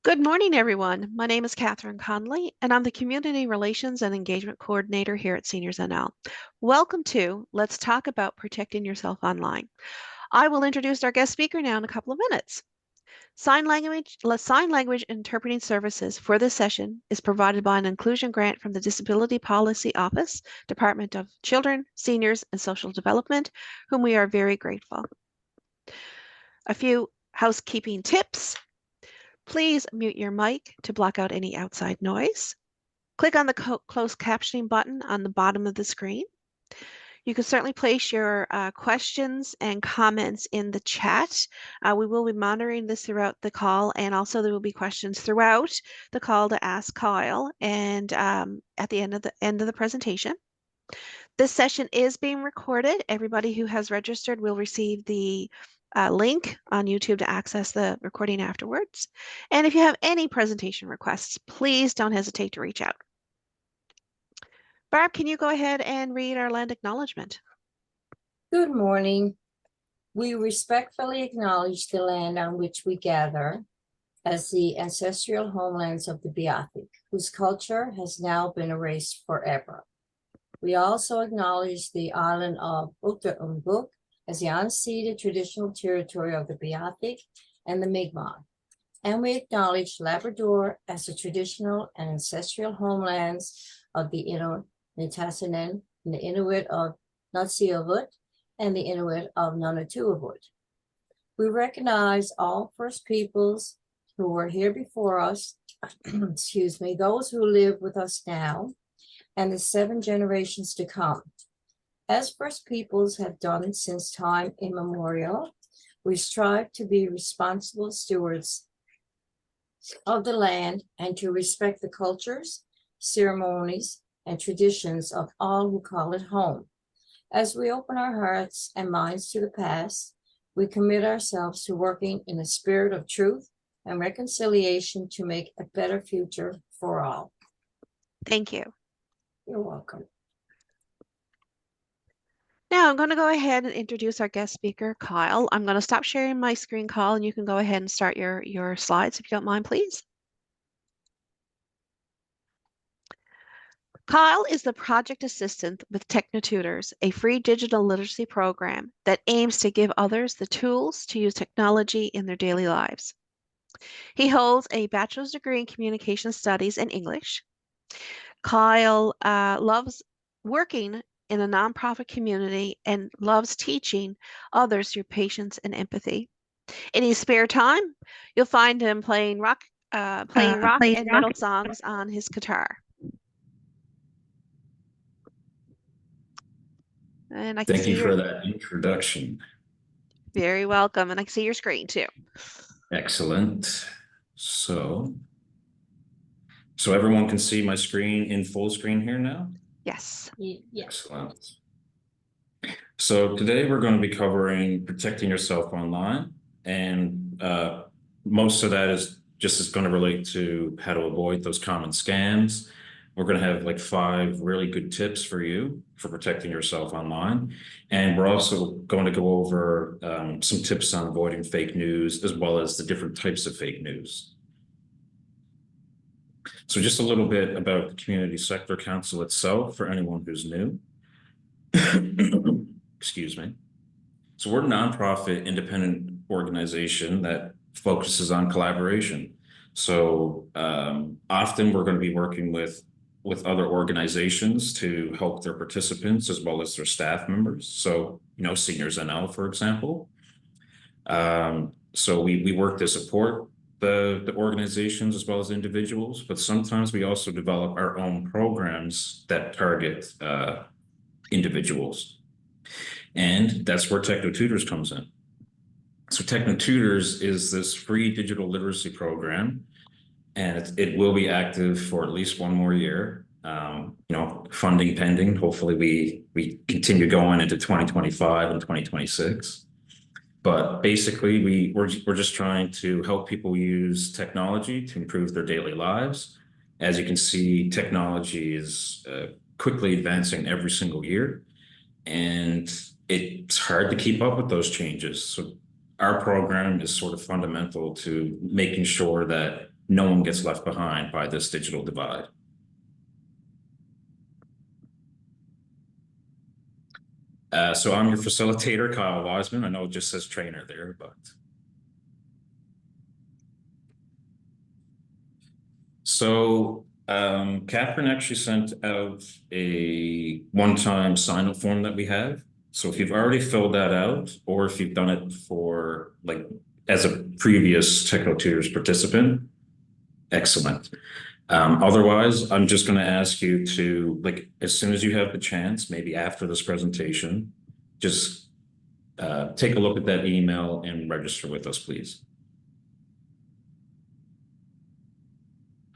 Good morning, everyone. My name is Catherine Conley, and I'm the Community Relations and Engagement Coordinator here at Seniors NL. Welcome to Let's Talk About Protecting Yourself Online. I will introduce our guest speaker now in a couple of minutes. Sign language interpreting services for this session is provided by an inclusion grant from the Disability Policy Office, Department of Children, Seniors, and Social Development, whom we are very grateful. A few housekeeping tips. Please mute your mic to block out any outside noise. Click on the closed captioning button on the bottom of the screen. You can certainly place your questions and comments in the chat. We will be monitoring this throughout the call, and also there will be questions throughout the call to ask Kyle and at the end of the presentation. This session is being recorded. Everybody who has registered will receive the link on YouTube to access the recording afterwards. And if you have any presentation requests, please don't hesitate to reach out. Barb, can you go ahead and read our land acknowledgement? Good morning. We respectfully acknowledge the land on which we gather as the ancestral homelands of the Beothuk, whose culture has now been erased forever. We also acknowledge the island of Uttar as the unceded traditional territory of the Beothuk and the Mi'kmaq. And we acknowledge Labrador as the traditional and ancestral homelands of the Inuit Nitassinan, and the Inuit of Nutsiavut, and the Inuit of Nunatuavut. We recognize all First Peoples who were here before us, excuse me, those who live with us now, and the 7 generations to come. As First Peoples have done since time immemorial, we strive to be responsible stewards of the land and to respect the cultures, ceremonies, and traditions of all who call it home. As we open our hearts and minds to the past, we commit ourselves to working in a spirit of truth and reconciliation to make a better future for all. Thank you. You're welcome. Now I'm going to go ahead and introduce our guest speaker, Kyle. I'm going to stop sharing my screen, Kyle, and you can go ahead and start your slides if you don't mind, please. Kyle is the project assistant with techKNOWtutors, a free digital literacy program that aims to give others the tools to use technology in their daily lives. He holds a bachelor's degree in communication studies and English. Kyle loves working in a nonprofit community and loves teaching others through patience and empathy. In his spare time, you'll find him playing rock and metal songs on his guitar. And I can Thank see you for that introduction. Very welcome. And I can see your screen too. Excellent. So everyone can see my screen in full screen here now? Yes. Excellent. So today we're going to be covering protecting yourself online. And most of that is going to relate to how to avoid those common scams. We're going to have like 5 really good tips for you for protecting yourself online. And we're also going to go over some tips on avoiding fake news, as well as the different types of fake news. So just a little bit about the Community Sector Council itself for anyone who's new. Excuse me. So we're a nonprofit independent organization that focuses on collaboration. So often we're going to be working with other organizations to help their participants as well as their staff members. So, Seniors NL, for example. So we work to support the organizations as well as individuals, but sometimes we also develop our own programs that target individuals. And that's where techKNOWtutors comes in. So techKNOWtutors is this free digital literacy program, and it will be active for at least 1 more year. Funding pending. Hopefully we continue going into 2025 and 2026. But basically, we're just trying to help people use technology to improve their daily lives. As you can see, technology is quickly advancing every single year, and it's hard to keep up with those changes. So our program is sort of fundamental to making sure that no one gets left behind by this digital divide. So I'm your facilitator, Kyle Wiseman. I know it just says trainer there, but. So Catherine actually sent out a one-time sign-up form that we have. So if you've already filled that out, or if you've done it for like as a previous techKNOWtutors participant, excellent. Otherwise, I'm just going to ask you to, like, as soon as you have the chance, maybe after this presentation, just take a look at that email and register with us, please.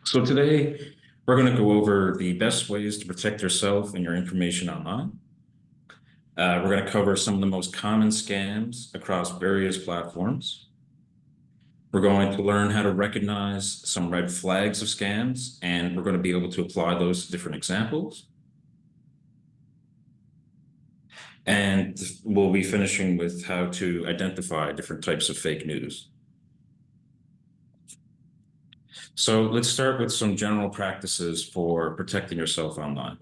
So today, we're going to go over the best ways to protect yourself and your information online. We're going to cover some of the most common scams across various platforms. We're going to learn how to recognize some red flags of scams, and we're going to be able to apply those to different examples. And we'll be finishing with how to identify different types of fake news. So let's start with some general practices for protecting yourself online.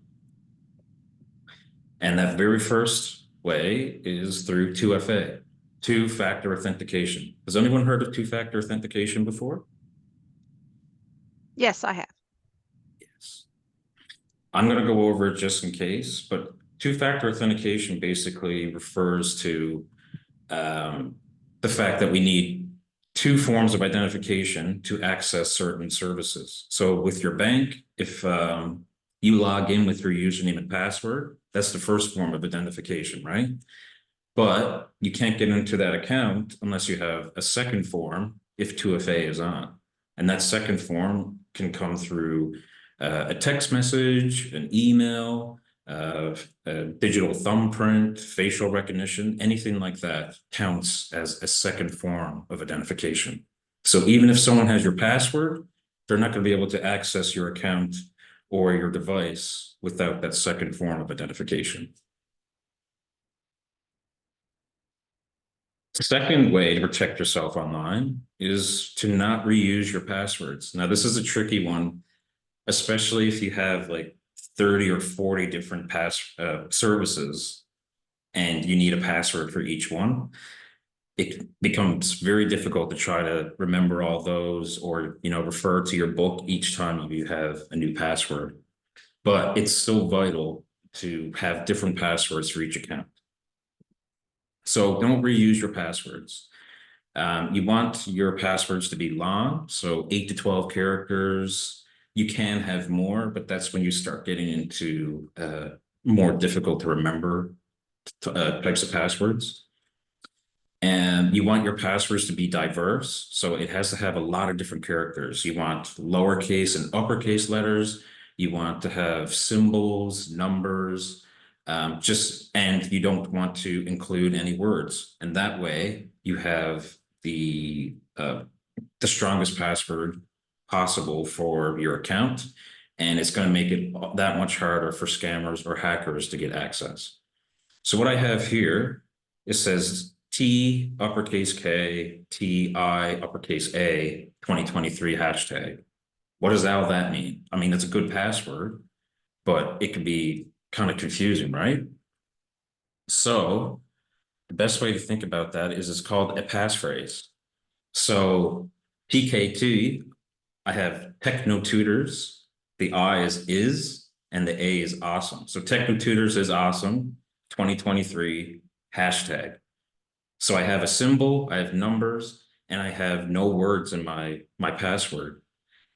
And that very first way is through 2FA, two-factor authentication. Has anyone heard of two-factor authentication before? Yes, I have. Yes. I'm going to go over it just in case, but two-factor authentication basically refers to the fact that we need two forms of identification to access certain services. So with your bank, if you log in with your username and password, that's the first form of identification, right? But you can't get into that account unless you have a second form if 2FA is on. And that second form can come through a text message, an email, a digital thumbprint, facial recognition, anything like that counts as a second form of identification. So even if someone has your password, they're not going to be able to access your account or your device without that second form of identification. The second way to protect yourself online is to not reuse your passwords. Now, this is a tricky one, especially if you have like 30 or 40 different services and you need a password for each one. It becomes very difficult to try to remember all those or, refer to your book each time you have a new password. But it's still vital to have different passwords for each account. So don't reuse your passwords. You want your passwords to be long, so 8 to 12 characters. You can have more, but that's when you start getting into more difficult to remember types of passwords. And you want your passwords to be diverse, so it has to have a lot of different characters. You want lowercase and uppercase letters. You want to have symbols, numbers, and you don't want to include any words. And that way you have the strongest password possible for your account, and it's going to make it that much harder for scammers or hackers to get access. So what I have here, it says T uppercase K, T I uppercase A 2023 hashtag. What does all that mean? I mean, it's a good password, but it can be kind of confusing, right? So the best way to think about that is it's called a passphrase. So TK2, I have techKNOWtutors. The I is, and the A is awesome. So techKNOWtutors is awesome, 2023 hashtag. So I have a symbol, I have numbers, and I have no words in my password.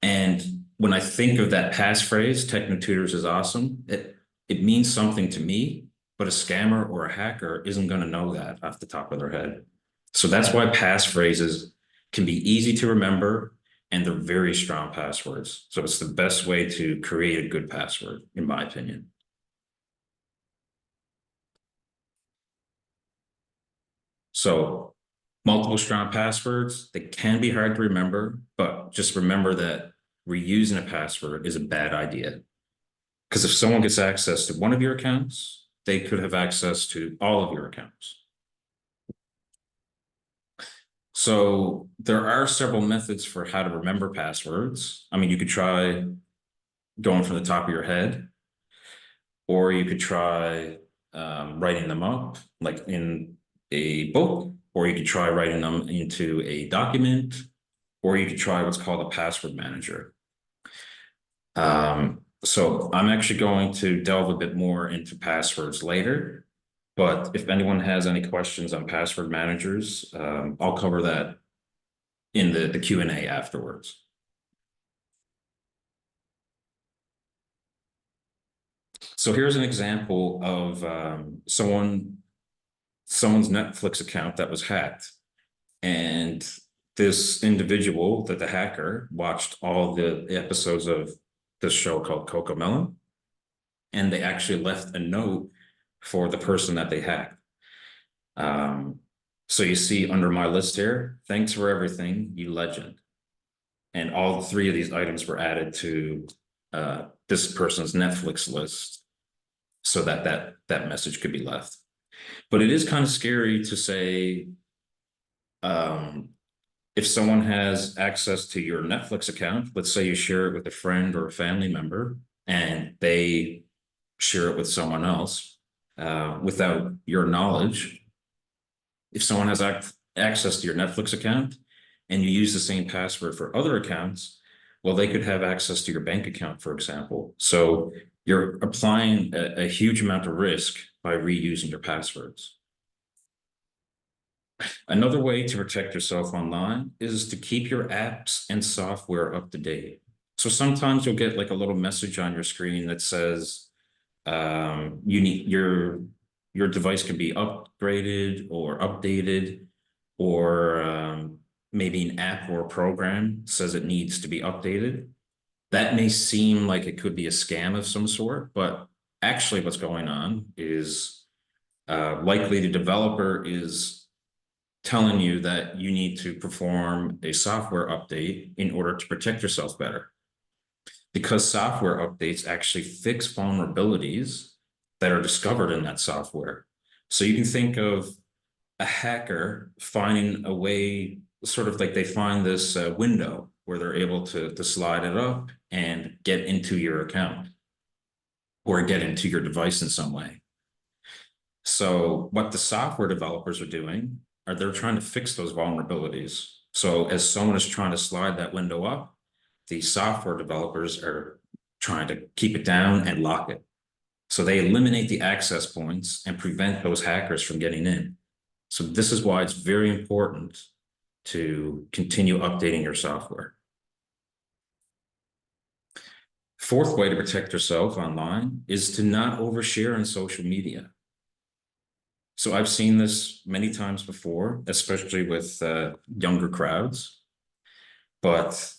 And when I think of that passphrase, techKNOWtutors is awesome, it means something to me, but a scammer or a hacker isn't going to know that off the top of their head. So that's why passphrases can be easy to remember, and they're very strong passwords. So it's the best way to create a good password, in my opinion. So multiple strong passwords, they can be hard to remember, but just remember that reusing a password is a bad idea. Because if someone gets access to one of your accounts, they could have access to all of your accounts. So there are several methods for how to remember passwords. I mean, you could try going from the top of your head, or you could try writing them up, like in a book, or you could try writing them into a document, or you could try what's called a password manager. So I'm actually going to delve a bit more into passwords later, but if anyone has any questions on password managers, I'll cover that in the Q&A afterwards. So here's an example of someone's Netflix account that was hacked. And this individual, that the hacker, watched all the episodes of this show called CoComelon, and they actually left a note for the person that they hacked. So you see under my list here, thanks for everything, you legend. And all three of these items were added to this person's Netflix list so that that message could be left. But it is kind of scary to say, if someone has access to your Netflix account, let's say you share it with a friend or a family member, and they share it with someone else without your knowledge. If someone has access to your Netflix account and you use the same password for other accounts, well, they could have access to your bank account, for example. So you're applying a huge amount of risk by reusing your passwords. Another way to protect yourself online is to keep your apps and software up to date. So sometimes you'll get like a little message on your screen that says you need your device can be upgraded or updated, or maybe an app or a program says it needs to be updated. That may seem like it could be a scam of some sort, but actually what's going on is likely the developer is telling you that you need to perform a software update in order to protect yourself better. Because software updates actually fix vulnerabilities that are discovered in that software. So you can think of a hacker finding a way, sort of like they find this window where they're able to slide it up and get into your account or get into your device in some way. So what the software developers are doing are they're trying to fix those vulnerabilities. So as someone is trying to slide that window up, the software developers are trying to keep it down and lock it. So they eliminate the access points and prevent those hackers from getting in. So this is why it's very important to continue updating your software. Fourth way to protect yourself online is to not overshare on social media. So I've seen this many times before, especially with younger crowds. But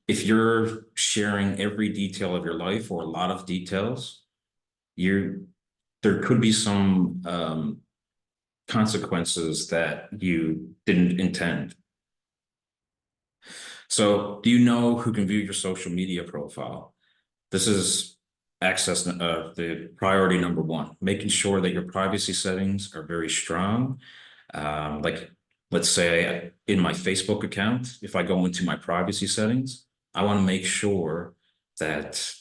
if you're sharing every detail of your life or a lot of details, there could be some consequences that you didn't intend. So do you know who can view your social media profile? This is access, the priority number one, making sure that your privacy settings are very strong. Like, let's say in my Facebook account, if I go into my privacy settings, I want to make sure that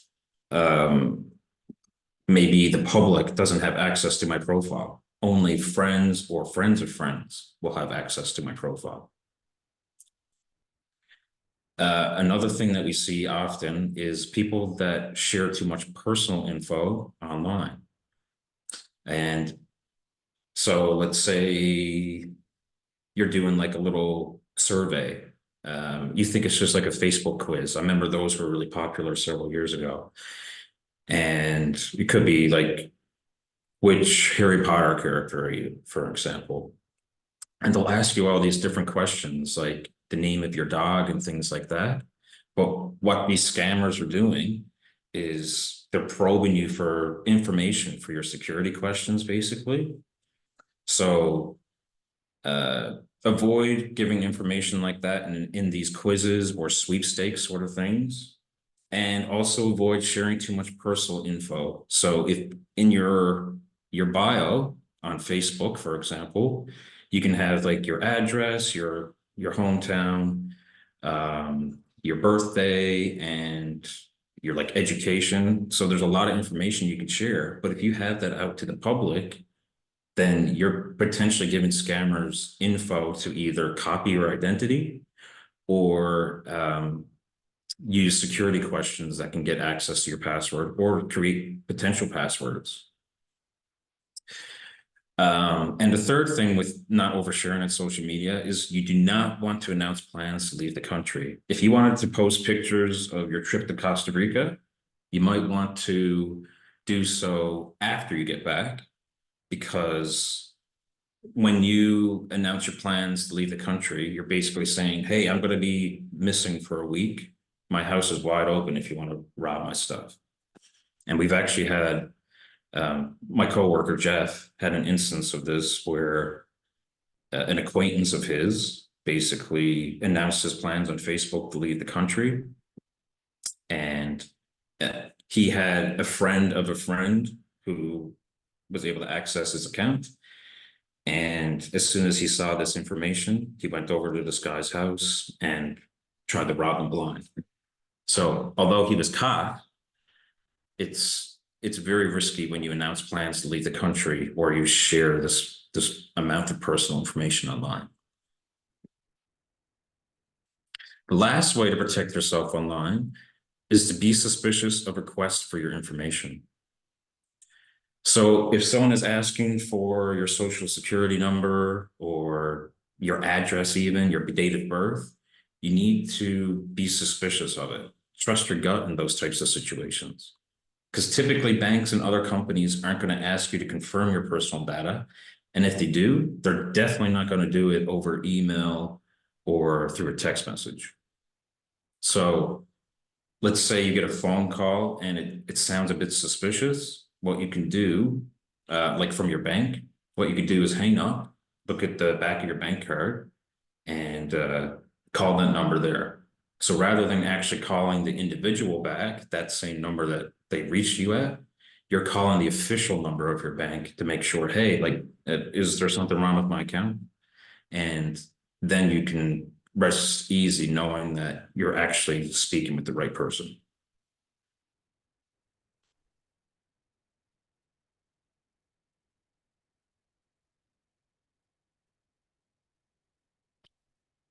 maybe the public doesn't have access to my profile. Only friends or friends of friends will have access to my profile. Another thing that we see often is people that share too much personal info online. And so let's say you're doing like a little survey. You think it's just like a Facebook quiz. I remember those were really popular several years ago. And it could be like, which Harry Potter character are you, for example? And they'll ask you all these different questions, like the name of your dog and things like that. But what these scammers are doing is they're probing you for information for your security questions, basically. So avoid giving information like that in these quizzes or sweepstakes sort of things. And also avoid sharing too much personal info. So if in your bio on Facebook, for example, You can have like your address, your hometown, your birthday, and your like education. So there's a lot of information you can share. But if you have that out to the public, then you're potentially giving scammers info to either copy your identity or use security questions that can get access to your password or create potential passwords. And the third thing with not oversharing on social media is you do not want to announce plans to leave the country. If you wanted to post pictures of your trip to Costa Rica, you might want to do so after you get back, because when you announce your plans to leave the country, you're basically saying, hey, I'm going to be missing for a week. My house is wide open if you want to rob my stuff. And we've actually had my coworker Jeff had an instance of this where an acquaintance of his basically announced his plans on Facebook to leave the country, and he had a friend of a friend who was able to access his account. And as soon as he saw this information, he went over to this guy's house and tried to rob him blind. So although he was caught, it's very risky when you announce plans to leave the country or you share this amount of personal information online. The last way to protect yourself online is to be suspicious of requests for your information. So if someone is asking for your social security number or your address, even your date of birth, you need to be suspicious of it. Trust your gut in those types of situations. Because typically banks and other companies aren't going to ask you to confirm your personal data. And if they do, they're definitely not going to do it over email or through a text message. So let's say you get a phone call and it sounds a bit suspicious. What you can do, like from your bank, what you can do is hang up, look at the back of your bank card, and call that number there. So rather than actually calling the individual back, that same number that they reached you at, you're calling the official number of your bank to make sure, hey, like, is there something wrong with my account? And then you can rest easy knowing that you're actually speaking with the right person.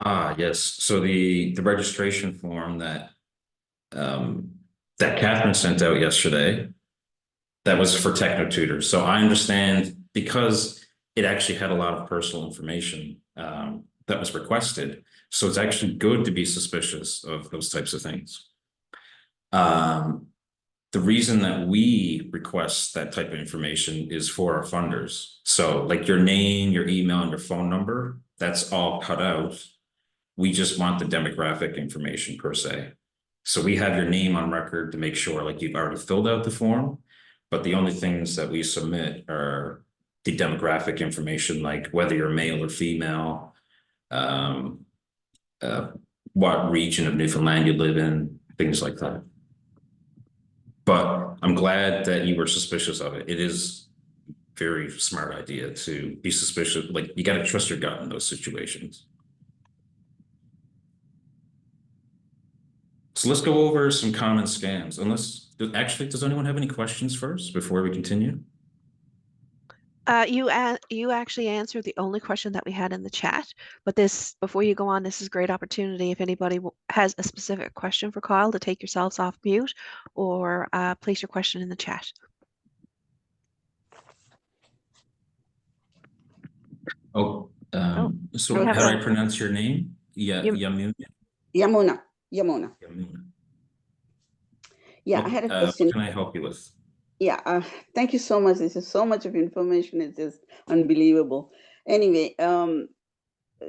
Ah, yes. So the registration form that that Catherine sent out yesterday, that was for techNOWtutors. So I understand because it actually had a lot of personal information that was requested. So it's actually good to be suspicious of those types of things. The reason that we request that type of information is for our funders. So like your name, your email, and your phone number, that's all cut out. We just want the demographic information per se. So we have your name on record to make sure like you've already filled out the form, but the only things that we submit are the demographic information, like whether you're male or female, what region of Newfoundland you live in, things like that. But I'm glad that you were suspicious of it. It is a very smart idea to be suspicious. Like you got to trust your gut in those situations. So let's go over some common scams. Actually, does anyone have any questions first before we continue? You actually answered the only question that we had in the chat, but before you go on, this is a great opportunity if anybody has a specific question for Kyle to take yourselves off mute or place your question in the chat. So how do I pronounce your name? Yamuna. Yamuna. Yeah, I had a question. What can I help you with? Yeah, thank you so much. This is so much of information. It's just unbelievable. Anyway,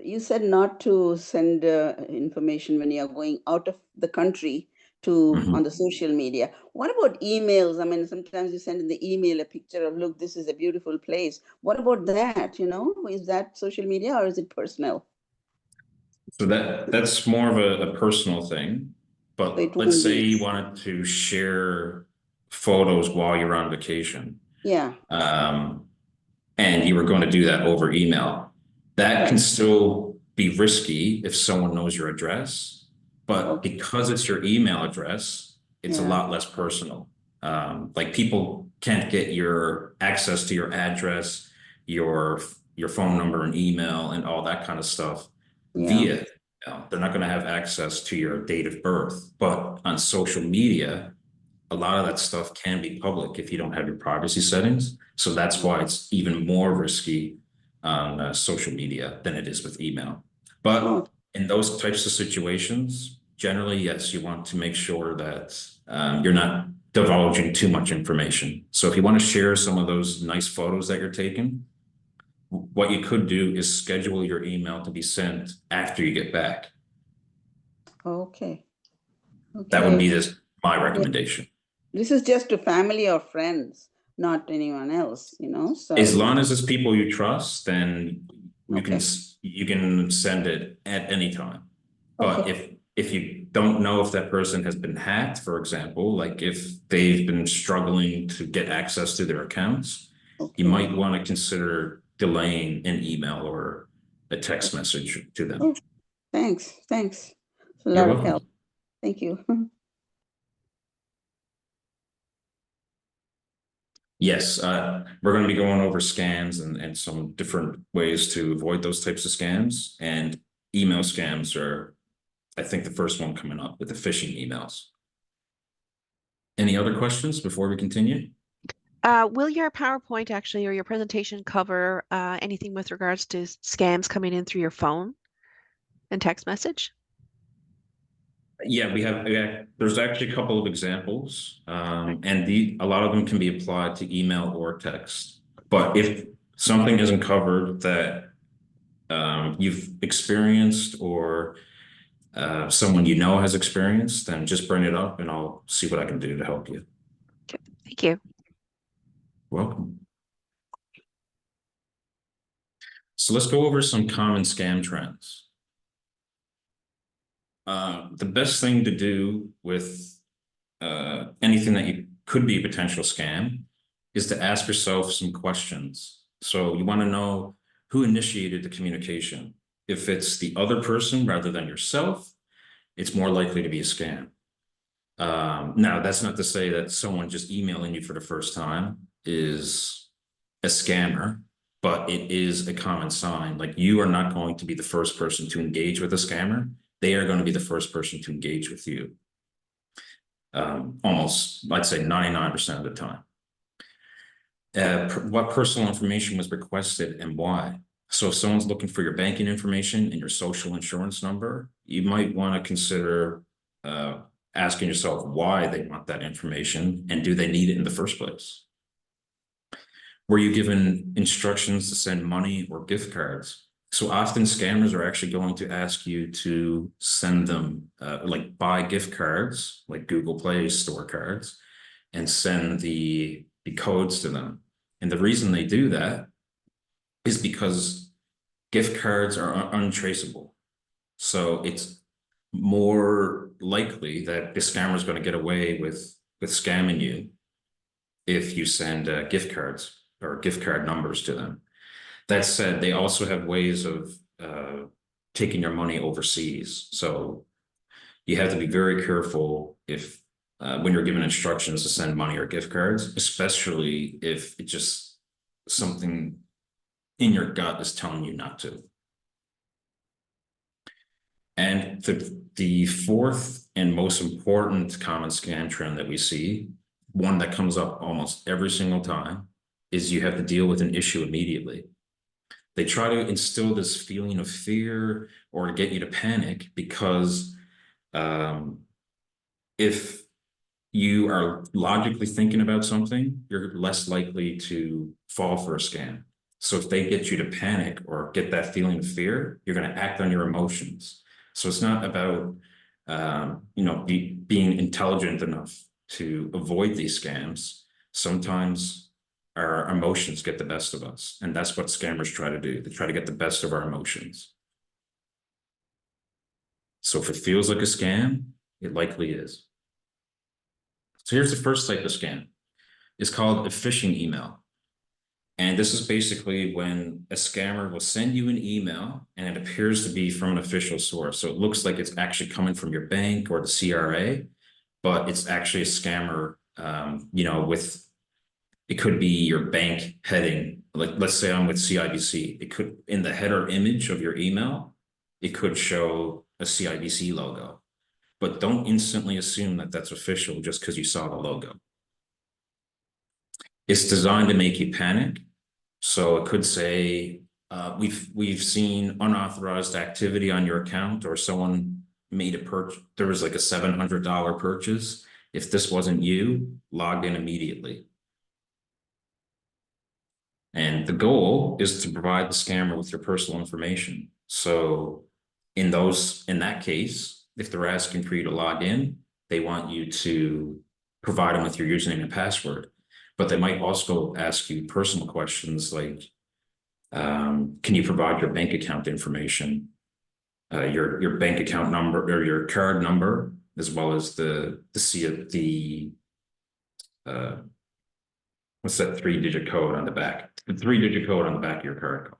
you said not to send information when you're going out of the country on the social media. What about emails? I mean, sometimes you send in the email a picture of, look, this is a beautiful place. What about that? Is that social media or is it personal? So that's more of a personal thing. But let's say you wanted to share photos while you're on vacation. Yeah. And you were going to do that over email. That can still be risky if someone knows your address, but because it's your email address, it's a Yeah. lot less personal. Like people can't get your access to your address, your phone number and email and all that kind of stuff Yeah. via email. They're not going to have access to your date of birth. But on social media, a lot of that stuff can be public if you don't have your privacy settings. So that's why it's even more risky on social media than it is with email. But in those types of situations, generally, yes, you want to make sure that you're not divulging too much information. So if you want to share some of those nice photos that you're taking, what you could do is schedule your email to be sent after you get back. Okay. That would be Okay. my recommendation. This is just to family or friends, not anyone else, so. As long as it's people you trust, then you Okay. can send it at any time. But Okay. if you don't know if that person has been hacked, for example, like if they've been struggling to get access to their accounts, you Okay. might want to consider delaying an email or a text message to them. Oh, thanks. It's a You're lot of welcome. help. Thank you. Yes, we're going to be going over scams and some different ways to avoid those types of scams. And email scams are, I think, the first one coming up with the phishing emails. Any other questions before we continue? Will your PowerPoint actually or your presentation cover anything with regards to scams coming in through your phone and text message? Yeah, there's actually a couple of examples, and a lot of them can be applied to email or text. But if something isn't covered that you've experienced or someone you know has experienced, then just bring it up and I'll see what I can do to help you. Okay, thank you. Welcome. So let's go over some common scam trends. The best thing to do with anything that could be a potential scam is to ask yourself some questions. So you want to know who initiated the communication. If it's the other person rather than yourself, it's more likely to be a scam. Now, that's not to say that someone just emailing you for the first time is a scammer, but it is a common sign. Like you are not going to be the first person to engage with a scammer. They are going to be the first person to engage with you. Almost, I'd say 99% of the time. What personal information was requested and why? So if someone's looking for your banking information and your social insurance number, you might want to consider asking yourself why they want that information and do they need it in the first place? Were you given instructions to send money or gift cards? So often scammers are actually going to ask you to send them, like buy gift cards, like Google Play store cards, and send the codes to them. And the reason they do that is because gift cards are untraceable. So it's more likely that the scammer is going to get away with scamming you if you send gift cards or gift card numbers to them. That said, they also have ways of taking your money overseas. So you have to be very careful if when you're given instructions to send money or gift cards, especially if it's just something in your gut is telling you not to. And the fourth and most important common scam trend that we see, one that comes up almost every single time, is you have to deal with an issue immediately. They try to instill this feeling of fear or get you to panic because if you are logically thinking about something, you're less likely to fall for a scam. So if they get you to panic or get that feeling of fear, you're going to act on your emotions. So it's not about being intelligent enough to avoid these scams. Sometimes our emotions get the best of us, and that's what scammers try to do. They try to get the best of our emotions. So if it feels like a scam, it likely is. So here's the first type of scam. It's called a phishing email. And this is basically when a scammer will send you an email and it appears to be from an official source. So it looks like it's actually coming from your bank or the CRA, but it's actually a scammer, with, it could be your bank heading. Like, let's say I'm with CIBC. It could, in the header image of your email, it could show a CIBC logo. But don't instantly assume that that's official just because you saw the logo. It's designed to make you panic. So it could say, we've seen unauthorized activity on your account, or someone made a purchase. There was like a $700 purchase. If this wasn't you, log in immediately. And the goal is to provide the scammer with your personal information. So in that case, if they're asking for you to log in, they want you to provide them with your username and password. But they might also ask you personal questions like, can you provide your bank account information, your bank account number or your card number, as well as what's that 3-digit code on the back? The 3-digit code on the back of your card.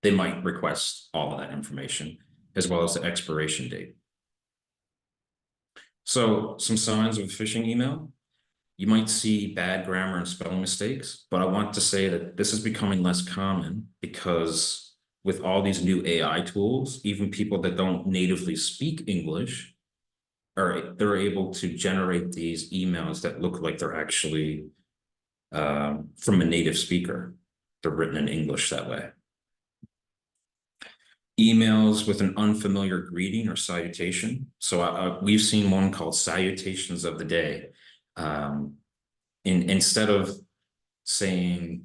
They might request all of that information, as well as the expiration date. So some signs of a phishing email. You might see bad grammar and spelling mistakes, but I want to say that this is becoming less common because with all these new AI tools, even people that don't natively speak English they're able to generate these emails that look like they're actually from a native speaker. They're written in English that way. Emails with an unfamiliar greeting or salutation. So we've seen one called Salutations of the Day. Instead of saying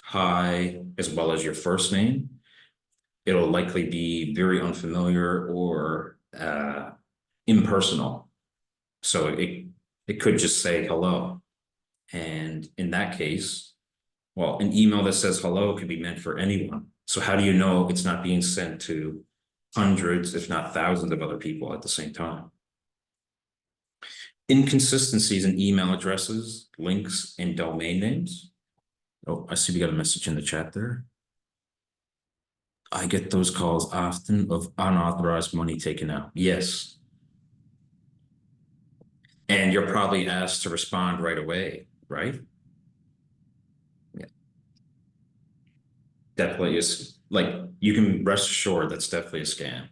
hi as well as your first name, it'll likely be very unfamiliar or impersonal. So it could just say hello. And in that case, well, an email that says hello could be meant for anyone. So how do you know it's not being sent to hundreds, if not thousands of other people at the same time? Inconsistencies in email addresses, links, and domain names. Oh, I see we got a message in the chat there. I get those calls often of unauthorized money taken out. Yes. And you're probably asked to respond right away, right? Yeah. Definitely is, like, you can rest assured that's definitely a scam.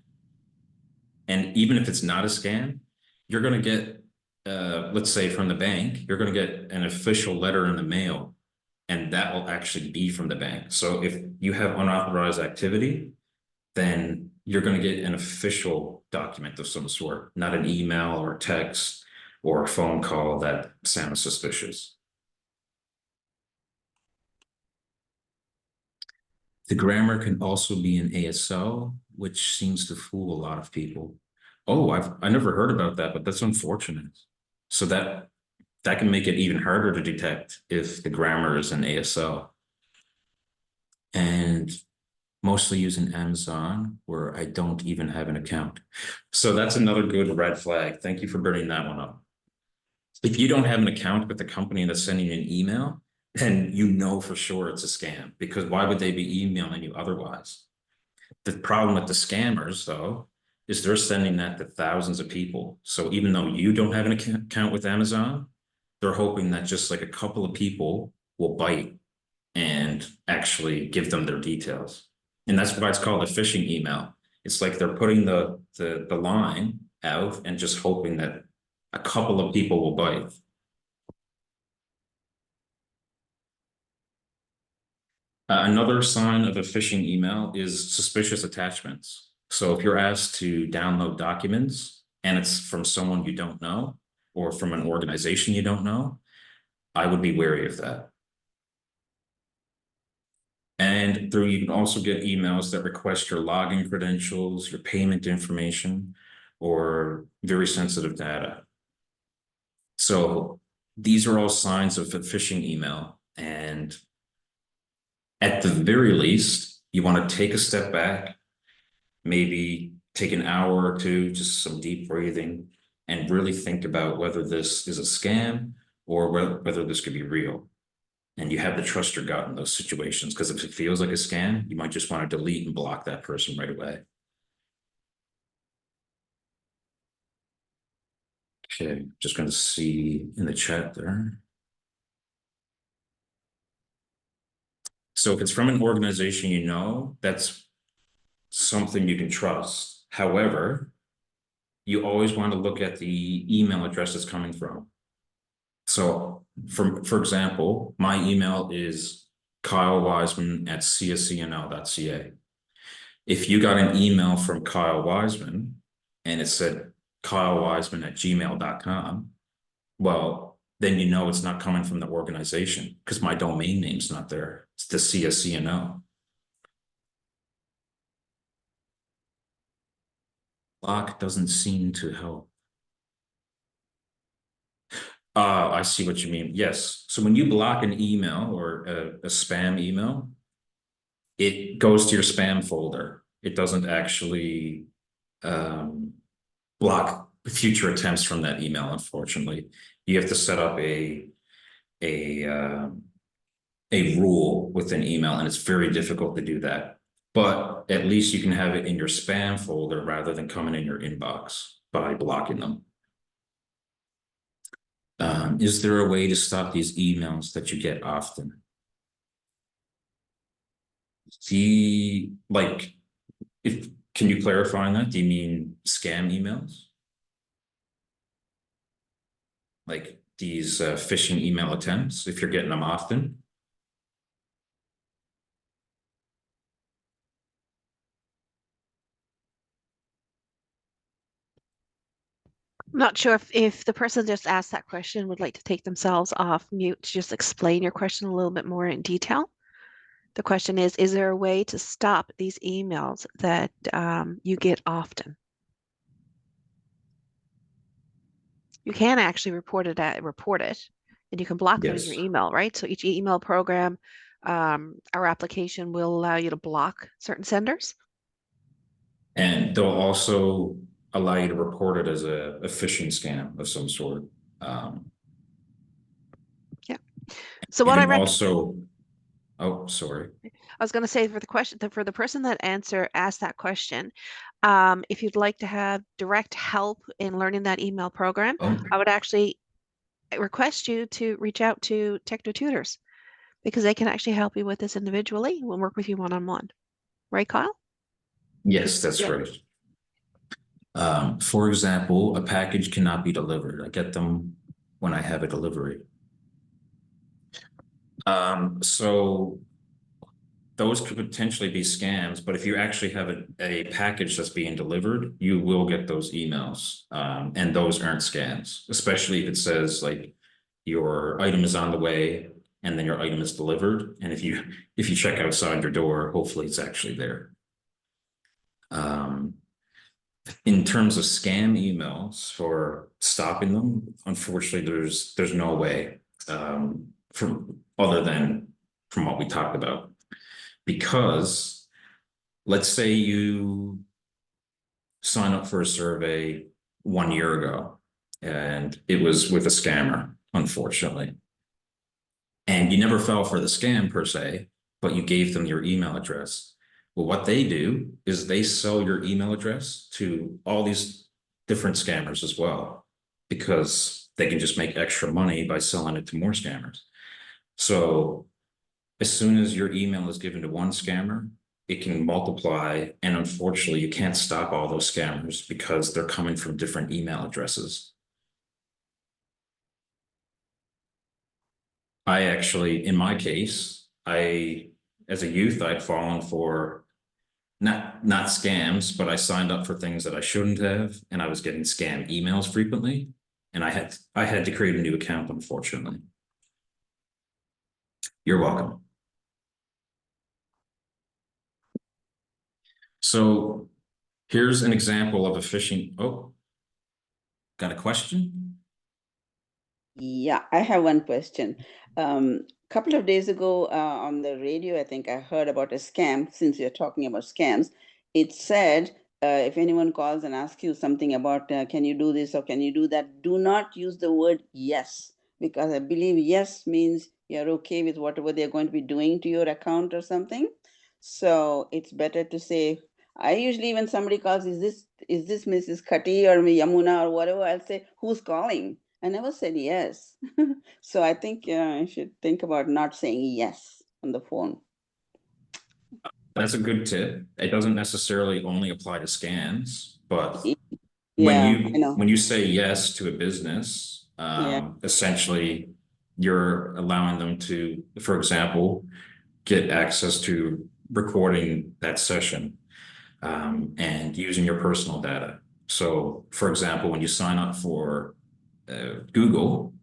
And even if it's not a scam, you're going to get, let's say from the bank, you're going to get an official letter in the mail, and that will actually be from the bank. So if you have unauthorized activity, then you're going to get an official document of some sort, not an email or text or a phone call that sounds suspicious. The grammar can also be an ASL, which seems to fool a lot of people. Oh, I never heard about that, but that's unfortunate. So that can make it even harder to detect if the grammar is an ASL. And mostly using Amazon, where I don't even have an account. So that's another good red flag. Thank you for bringing that one up. If you don't have an account with the company that's sending you an email, then you know for sure it's a scam, because why would they be emailing you otherwise? The problem with the scammers, though, is they're sending that to thousands of people. So even though you don't have an account with Amazon, they're hoping that just like a couple of people will bite and actually give them their details. And that's why it's called a phishing email. It's like they're putting the line out and just hoping that a couple of people will bite. Another sign of a phishing email is suspicious attachments. So if you're asked to download documents and it's from someone you don't know or from an organization you don't know, I would be wary of that. And you can also get emails that request your login credentials, your payment information, or very sensitive data. So these are all signs of a phishing email. And at the very least, you want to take a step back, maybe take an hour or two, just some deep breathing, and really think about whether this is a scam or whether this could be real. And you have to trust your gut in those situations, because if it feels like a scam, you might just want to delete and block that person right away. Okay, just going to see in the chat there. So if it's from an organization you know, that's something you can trust. However, you always want to look at the email address it's coming from. So for example, my email is kylewiseman@cscnl.ca. If you got an email from Kyle Wiseman and it said kylewiseman@gmail.com, well, then you know it's not coming from the organization, because my domain name's not there. It's the CSCNL. Block doesn't seem to help. I see what you mean. Yes. So when you block an email or a spam email, it goes to your spam folder. It doesn't actually block future attempts from that email, unfortunately. You have to set up a rule with an email, and it's very difficult to do that. But at least you can have it in your spam folder rather than coming in your inbox by blocking them. Is there a way to stop these emails that you get often? Can you clarify on that? Do you mean scam emails? Like these phishing email attempts, if you're getting them often? I'm not sure if the person just asked that question would like to take themselves off mute to just explain your question a little bit more in detail. The question is there a way to stop these emails that you get often? You can actually report it, and you can block them in your Yes. email, right? So each email program, our application will allow you to block certain senders. And they'll also allow you to report it as a phishing scam of some sort. Yeah. So You what I can recommend. also, oh, sorry. I was going to say for the person that asked that question, if you'd like to have direct help in learning that email program, Oh, I would actually request you to reach out to techKNOWtutors, because they can actually help you with this individually and work with you one-on-one. Right, Kyle? yes, that's Yeah. right. For example, a package cannot be delivered. I get them when I have a delivery. So those could potentially be scams, but if you actually have a package that's being delivered, you will get those emails. And those aren't scams, especially if it says like your item is on the way and then your item is delivered. And if you check outside your door, hopefully it's actually there. In terms of scam emails, for stopping them, unfortunately, there's no way from what we talked about. Because let's say you sign up for a survey 1 year ago and it was with a scammer, unfortunately. And you never fell for the scam per se, but you gave them your email address. Well, what they do is they sell your email address to all these different scammers as well, because they can just make extra money by selling it to more scammers. So as soon as your email is given to one scammer, it can multiply. And unfortunately, you can't stop all those scammers because they're coming from different email addresses. I actually, in my case, as a youth, I'd fallen for not scams, but I signed up for things that I shouldn't have, and I was getting scam emails frequently, and I had to create a new account, unfortunately. You're welcome. So here's an example of a phishing. Oh, got a question? Yeah, I have one question. Couple of days ago on the radio, I think I heard about a scam. Since you're talking about scams, it said if anyone calls and asks you something about can you do this or can you do that, do not use the word yes, because I believe yes means you're okay with whatever they're going to be doing to your account or something. So it's better to say, I usually, when somebody calls, is this Mrs. Khati or Yamuna or whatever, I'll say, who's calling? I never said yes. So I think I should think about not saying yes on the phone. That's a good tip. It doesn't necessarily only apply to scans, but Yeah, I know. when you say yes to a business, Yeah. essentially you're allowing them to, for example, get access to recording that session and using your personal data. So, for example, when you sign up for Google,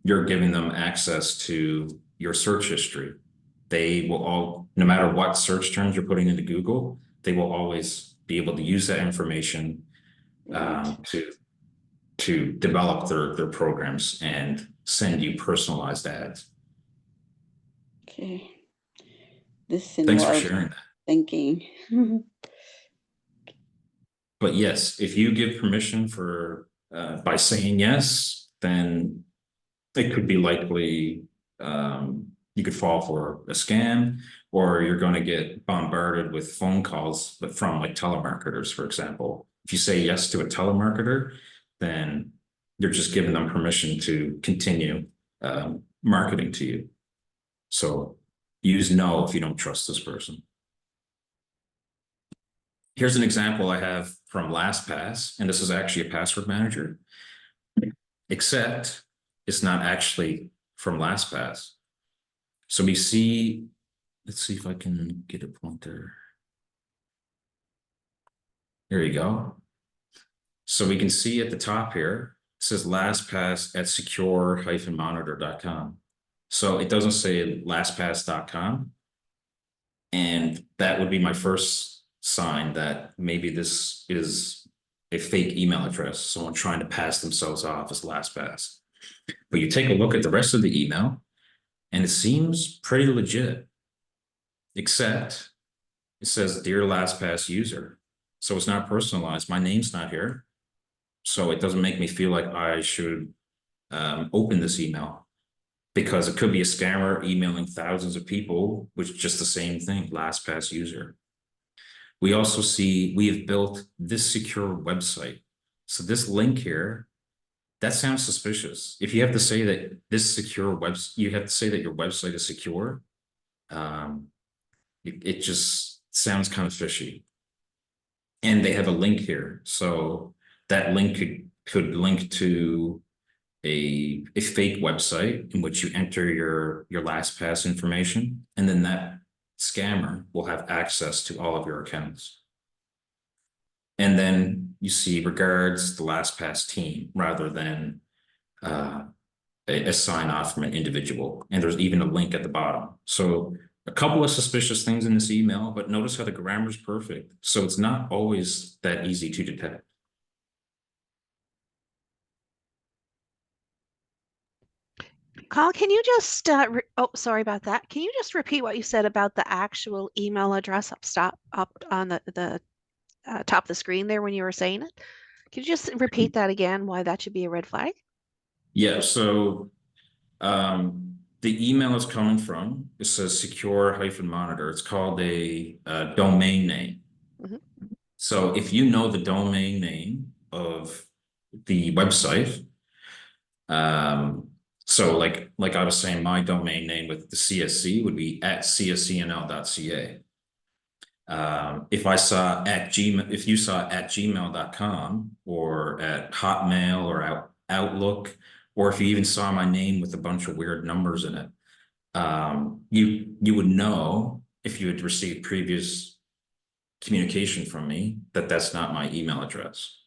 you're giving them access to your search history. They will all, no matter what search terms you're putting into Google, they will always be able to use that information Right. to develop their programs and send you personalized ads. Okay. This Thanks for involves sharing that. thinking. But yes, if you give permission for by saying yes, then it could be likely you could fall for a scam, or you're going to get bombarded with phone calls, but from like telemarketers, for example. If you say yes to a telemarketer, then you're just giving them permission to continue marketing to you. So use no if you don't trust this person. Here's an example I have from LastPass, and this is actually a password manager, except it's not actually from LastPass. So we see, let's see if I can get a pointer. There you go. So we can see at the top here, it says LastPass at secure-monitor.com. So it doesn't say lastpass.com. And that would be my first sign that maybe this is a fake email address, someone trying to pass themselves off as LastPass. But you take a look at the rest of the email, and it seems pretty legit, except it says Dear LastPass user. So it's not personalized. My name's not here. So it doesn't make me feel like I should open this email, because it could be a scammer emailing thousands of people with just the same thing, LastPass user. We also see we have built this secure website. So this link here, that sounds suspicious. If you have to say that this secure website, you have to say that your website is secure. It just sounds kind of fishy. And they have a link here. So that link could link to a fake website in which you enter your LastPass information, and then that scammer will have access to all of your accounts. And then you see regards the LastPass team rather than a sign off from an individual. And there's even a link at the bottom. So a couple of suspicious things in this email, but notice how the grammar is perfect. So it's not always that easy to detect. Kyle, can you just, oh, sorry about that. Can you just repeat what you said about the actual email address up on the top of the screen there when you were saying it? Can you just repeat that again, why that should be a red flag? Yeah, so the email is coming from, it says secure-monitor. It's called a domain name. Mhm. So if you know the domain name of the website, so like I was saying, my domain name with the CSC would be at cscnl.ca. If I saw at Gmail, if you saw at gmail.com or at Hotmail or Outlook, or if you even saw my name with a bunch of weird numbers in it, you would know, if you had received previous communication from me, that that's not my email address.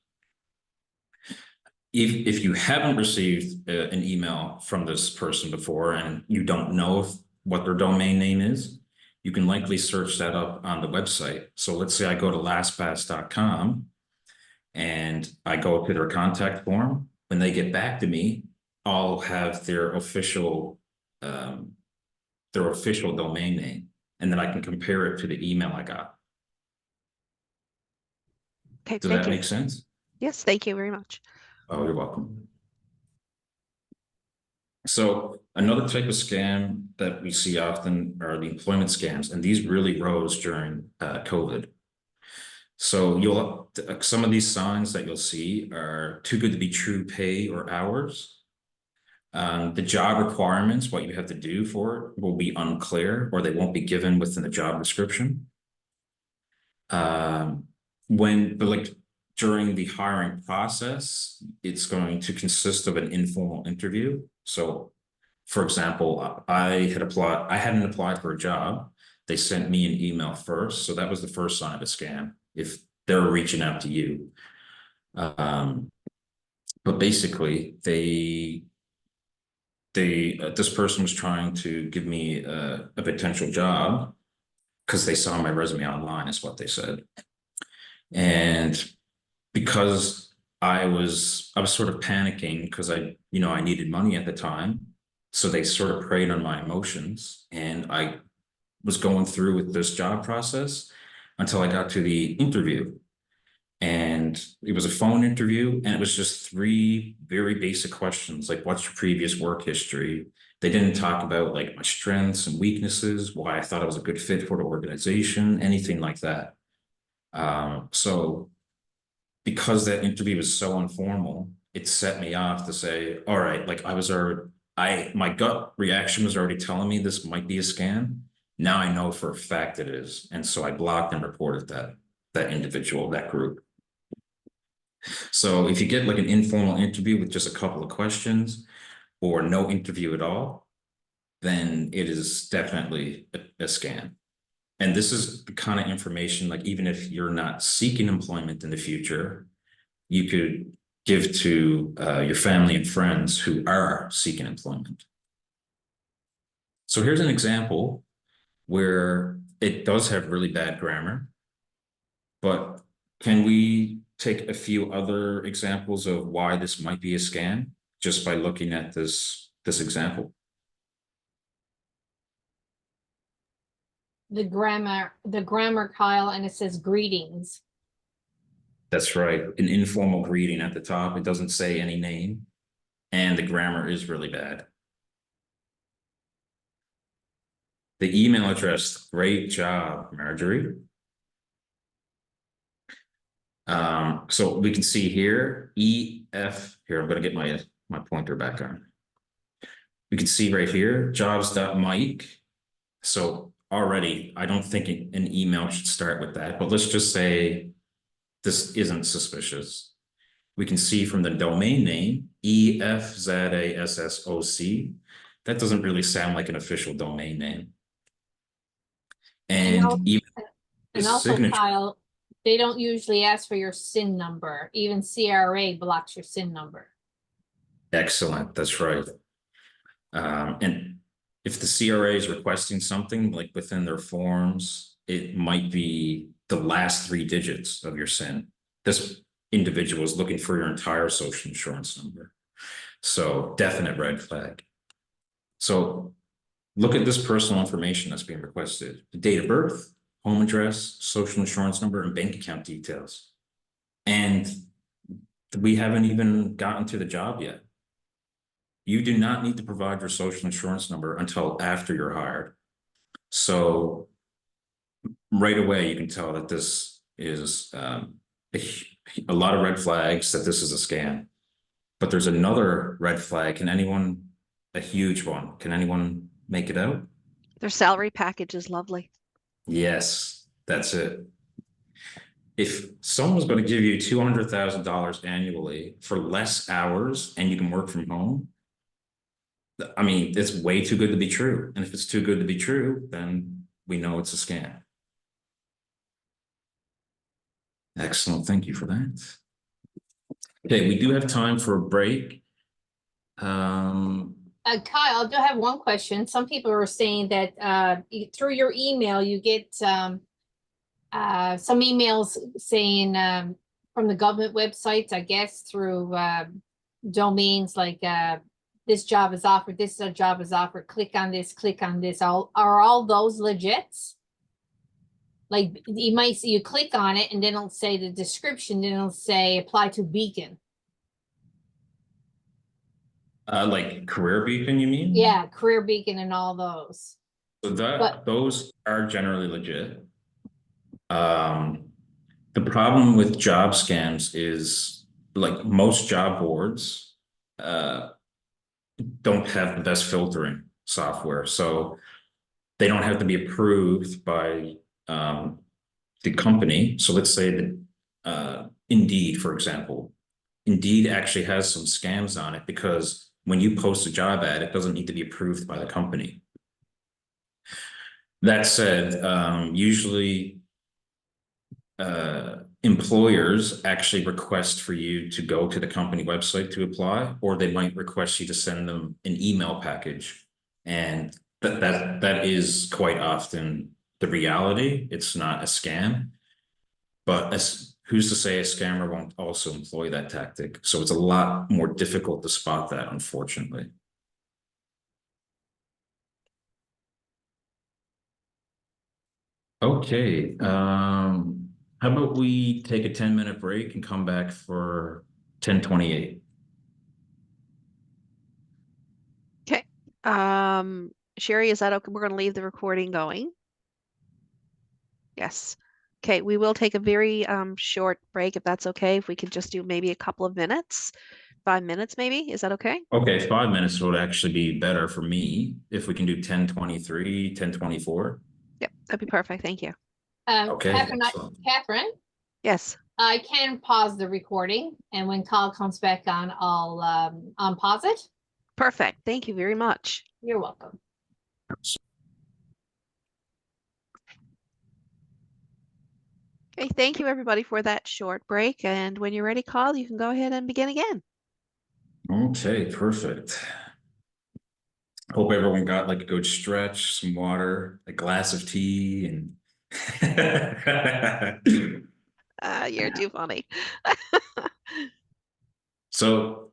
If you haven't received an email from this person before and you don't know what their domain name is, you can likely search that up on the website. So let's say I go to lastpass.com and I go to their contact form. When they get back to me, I'll have their official domain name, and then I can compare it to the email I got. Okay, Does thank that you. make sense? Yes, thank you very much. Oh, you're welcome. So another type of scam that we see often are the employment scams, and these really rose during COVID. So some of these signs that you'll see are too good to be true pay or hours. The job requirements, what you have to do for it, will be unclear, or they won't be given within the job description. But during the hiring process, it's going to consist of an informal interview. So, for example, I hadn't applied for a job. They sent me an email first, so that was the first sign of a scam. If they're reaching out to you, but basically, this person was trying to give me a potential job because they saw my resume online, is what they said. And because I was sort of panicking because I needed money at the time. So they sort of preyed on my emotions, and I was going through with this job process until I got to the interview. And it was a phone interview, and it was just 3 very basic questions, like what's your previous work history? They didn't talk about like my strengths and weaknesses, why I thought I was a good fit for the organization, anything like that. So because that interview was so informal, it set me off to say, all right, like my gut reaction was already telling me this might be a scam. Now I know for a fact it is. And so I blocked and reported that individual, that group. So if you get like an informal interview with just a couple of questions or no interview at all, then it is definitely a scam. And this is the kind of information, like even if you're not seeking employment in the future, you could give to your family and friends who are seeking employment. So here's an example where it does have really bad grammar, but can we take a few other examples of why this might be a scam just by looking at this example? The grammar, Kyle, and it says greetings. That's right, an informal greeting at the top. It doesn't say any name, and the grammar is really bad. The email address, great job, Marjorie. So we can see here, EF, here, I'm gonna get my pointer back on. We can see right here, jobs.mike. So already, I don't think an email should start with that, but let's just say this isn't suspicious. We can see from the domain name, EFZASSOC, that doesn't really sound like an official domain name. And even the And also, signature. Kyle, they don't usually ask for your SIN number. Even CRA blocks your SIN number. Excellent, that's right. And if the CRA is requesting something like within their forms, it might be the last 3 digits of your SIN. This individual is looking for your entire social insurance number. So definite red flag. So look at this personal information that's being requested: the date of birth, home address, social insurance number, and bank account details. And we haven't even gotten to the job yet. You do not need to provide your social insurance number until after you're hired. So right away, you can tell that this is a lot of red flags, that this is a scam. But there's another red flag. A huge one. Can anyone make it out? Their salary package is lovely. Yes, that's it. If someone's going to give you $200,000 annually for less hours and you can work from home, I mean, it's way too good to be true. And if it's too good to be true, then we know it's a scam. Excellent. Thank you for that. Okay, we do have time for a break. Kyle, I do have one question. Some people are saying that through your email, you get some emails saying from the government websites, I guess, through domains like this job is offered, this job is offered, click on this, click on this. Are all those legit? Like you might see, you click on it and then it'll say the description, then it'll say apply to Beacon. Like Career Beacon, you mean? Yeah, Career Beacon and all those. So But- those are generally legit. The problem with job scams is like most job boards don't have the best filtering software. So they don't have to be approved by the company. So let's say that Indeed, for example, Indeed actually has some scams on it because when you post a job ad, it doesn't need to be approved by the company. That said, usually employers actually request for you to go to the company website to apply, or they might request you to send them an email package. And that is quite often the reality. It's not a scam, but who's to say a scammer won't also employ that tactic? So it's a lot more difficult to spot that, unfortunately. Okay, how about we take a 10-minute break and come back for 10:28? Okay. Sherry, is that okay? We're going to leave the recording going. Yes. Okay, we will take a very short break if that's okay. If we could just do maybe a couple of minutes, 5 minutes maybe. Is that okay? Okay, 5 minutes would actually be better for me if we can do 10:23, 10:24. Yep, that'd be perfect. Thank you. Okay, Catherine, excellent. Catherine, Yes. I can pause the recording, and when Kyle comes back on, I'll unpause it. Perfect. Thank you very much. You're welcome. Okay, thank you everybody for that short break. And when you're ready, Kyle, you can go ahead and begin again. Okay, perfect. Hope everyone got like a good stretch, some water, a glass of tea, and You're too funny. so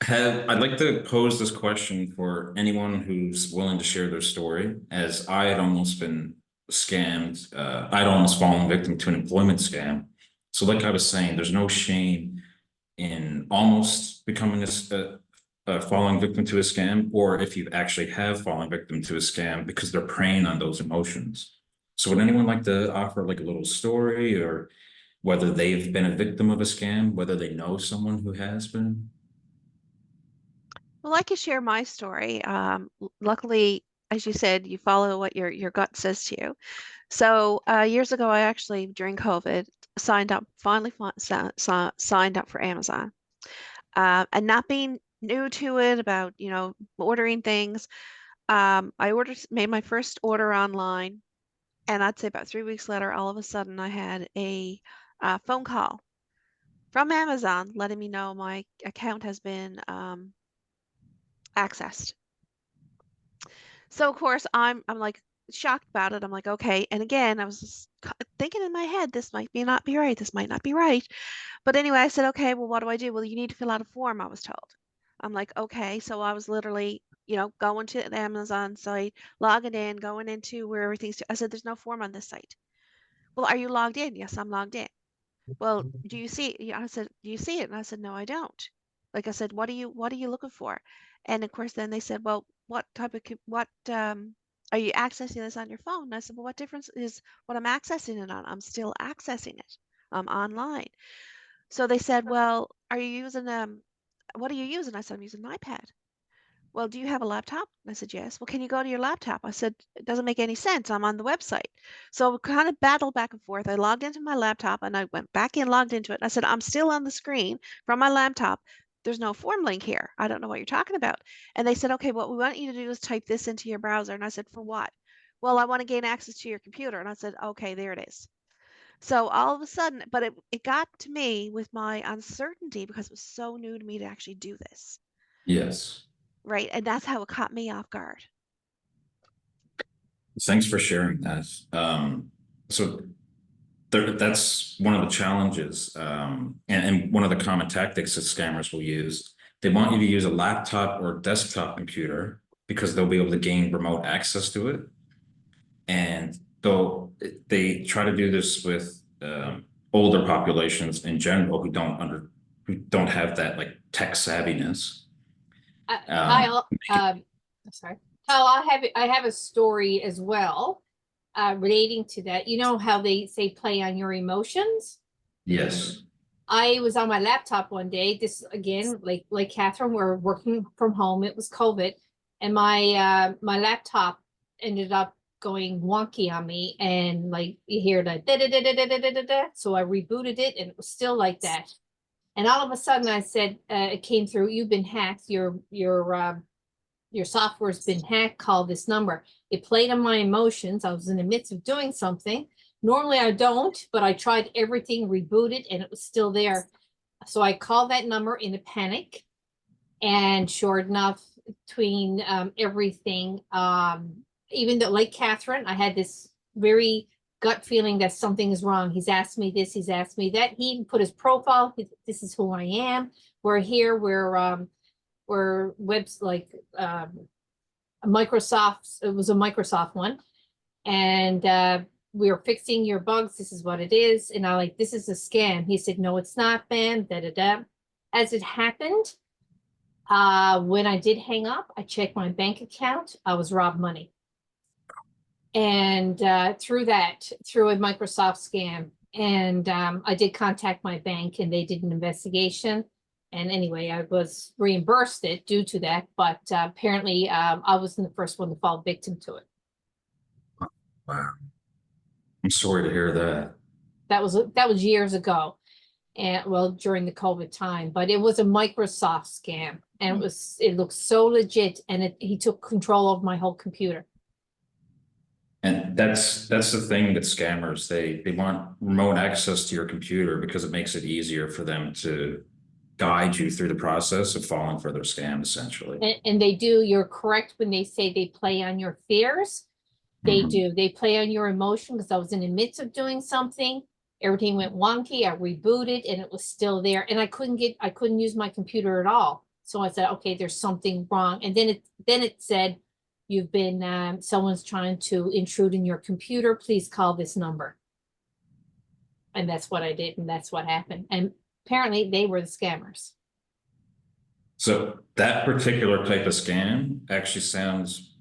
I'd like to pose this question for anyone who's willing to share their story, as I had almost been scammed. I'd almost fallen victim to an employment scam. So like I was saying, there's no shame in almost becoming a falling victim to a scam, or if you actually have fallen victim to a scam, because they're preying on those emotions. So would anyone like to offer like a little story, or whether they've been a victim of a scam, whether they know someone who has been? Well, I can share my story. Luckily, as you said, you follow what your gut says to you. So years ago, I actually during COVID signed up, finally signed up for Amazon, and not being new to it about ordering things. Made my first order online, and I'd say about 3 weeks later, all of a sudden, I had a phone call from Amazon letting me know my account has been accessed. So of course I'm like shocked about it. I'm like, okay. And again, I was just thinking in my head, this might be not be right. This might not be right. But anyway, I said, okay, well, what do I do? Well, you need to fill out a form, I was told. I'm like, okay. So I was literally, going to the Amazon site, logging in, going into where everything's. I said, there's no form on this site. Well, are you logged in? Yes, I'm logged in. Well, do you see it? Yeah, I said, do you see it? And I said, no, I don't. Like I said, what are you looking for? And of course, then they said, well, what type of what are you accessing this on your phone? And I said, well, what difference is what I'm accessing it on? I'm still accessing it online. So they said, well, are you using what are you using? I said, I'm using an iPad. Well, do you have a laptop? I said, yes. Well, can you go to your laptop? I said, it doesn't make any sense. I'm on the website. So we kind of battled back and forth. I logged into my laptop and I went back in, logged into it. And I said, I'm still on the screen from my laptop. There's no form link here. I don't know what you're talking about. And they said, okay, what we want you to do is type this into your browser. And I said, for what? Well, I want to gain access to your computer. And I said, okay, there it is. So all of a sudden, but it got to me with my uncertainty because it was so new to me to actually do this. Yes. Right. And that's how it caught me off guard. Thanks for sharing that. So that's one of the challenges, and one of the common tactics that scammers will use. They want you to use a laptop or desktop computer because they'll be able to gain remote access to it. And they try to do this with older populations in general who don't have that like tech savviness. Kyle, sorry, Kyle, I have a story as well, relating to that. You know how they say play on your emotions? Yes. I was on my laptop one day, this again, like Catherine, we're working from home, it was COVID, and my laptop ended up going wonky on me, and like you hear that da da da da da da da da. So I rebooted it and it was still like that. And all of a sudden I said, it came through, you've been hacked, your software's been hacked, call this number. It played on my emotions. I was in the midst of doing something. Normally I don't, but I tried everything, rebooted, and it was still there. So I called that number in a panic. And sure enough, between everything, even though, like Catherine, I had this very gut feeling that something is wrong. He's asked me this, he's asked me that. He even put his profile, this is who I am. We're here, we're webs like Microsoft, it was a Microsoft one. And we're fixing your bugs, this is what it is. And I like, this is a scam. He said, no, it's not, man, da da da. As it happened, when I did hang up, I checked my bank account, I was robbed money. And through a Microsoft scam. And I did contact my bank and they did an investigation. And anyway, I was reimbursed it due to that, but apparently I wasn't the first one to fall victim to it. Wow. I'm sorry to hear that. That was years ago, and well, during the COVID time, but it was a Microsoft scam, and it looked so legit, and he took control of my whole computer. And that's the thing with scammers. They want remote access to your computer because it makes it easier for them to guide you through the process of falling for their scam, essentially. And they do, you're correct when they say they play on your fears. They do, they play on your emotion, because I was in the midst of doing something. Everything went wonky, I rebooted and it was still there. And I couldn't use my computer at all. So I said, okay, there's something wrong. And then it said, you've been, someone's trying to intrude in your computer, please call this number. And that's what I did, and that's what happened. And apparently they were the scammers. So that particular type of scam actually sounds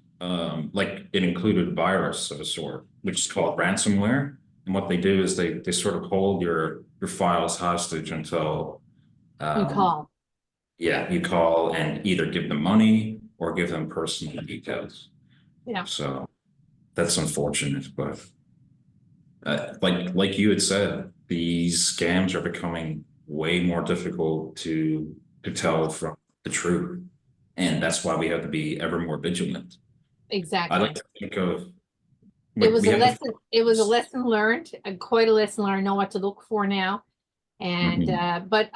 like it included a virus of a sort, which is called ransomware. And what they do is they sort of hold your files hostage until You call. Yeah, you call and either give them money or give them personal details. Yeah. So that's unfortunate, but like you had said, these scams are becoming way more difficult to tell from the truth, and that's why we have to be ever more vigilant. Exactly. I like to think of it was a lesson. It was a lesson learned, quite a lesson learned. I know what to look for now. And but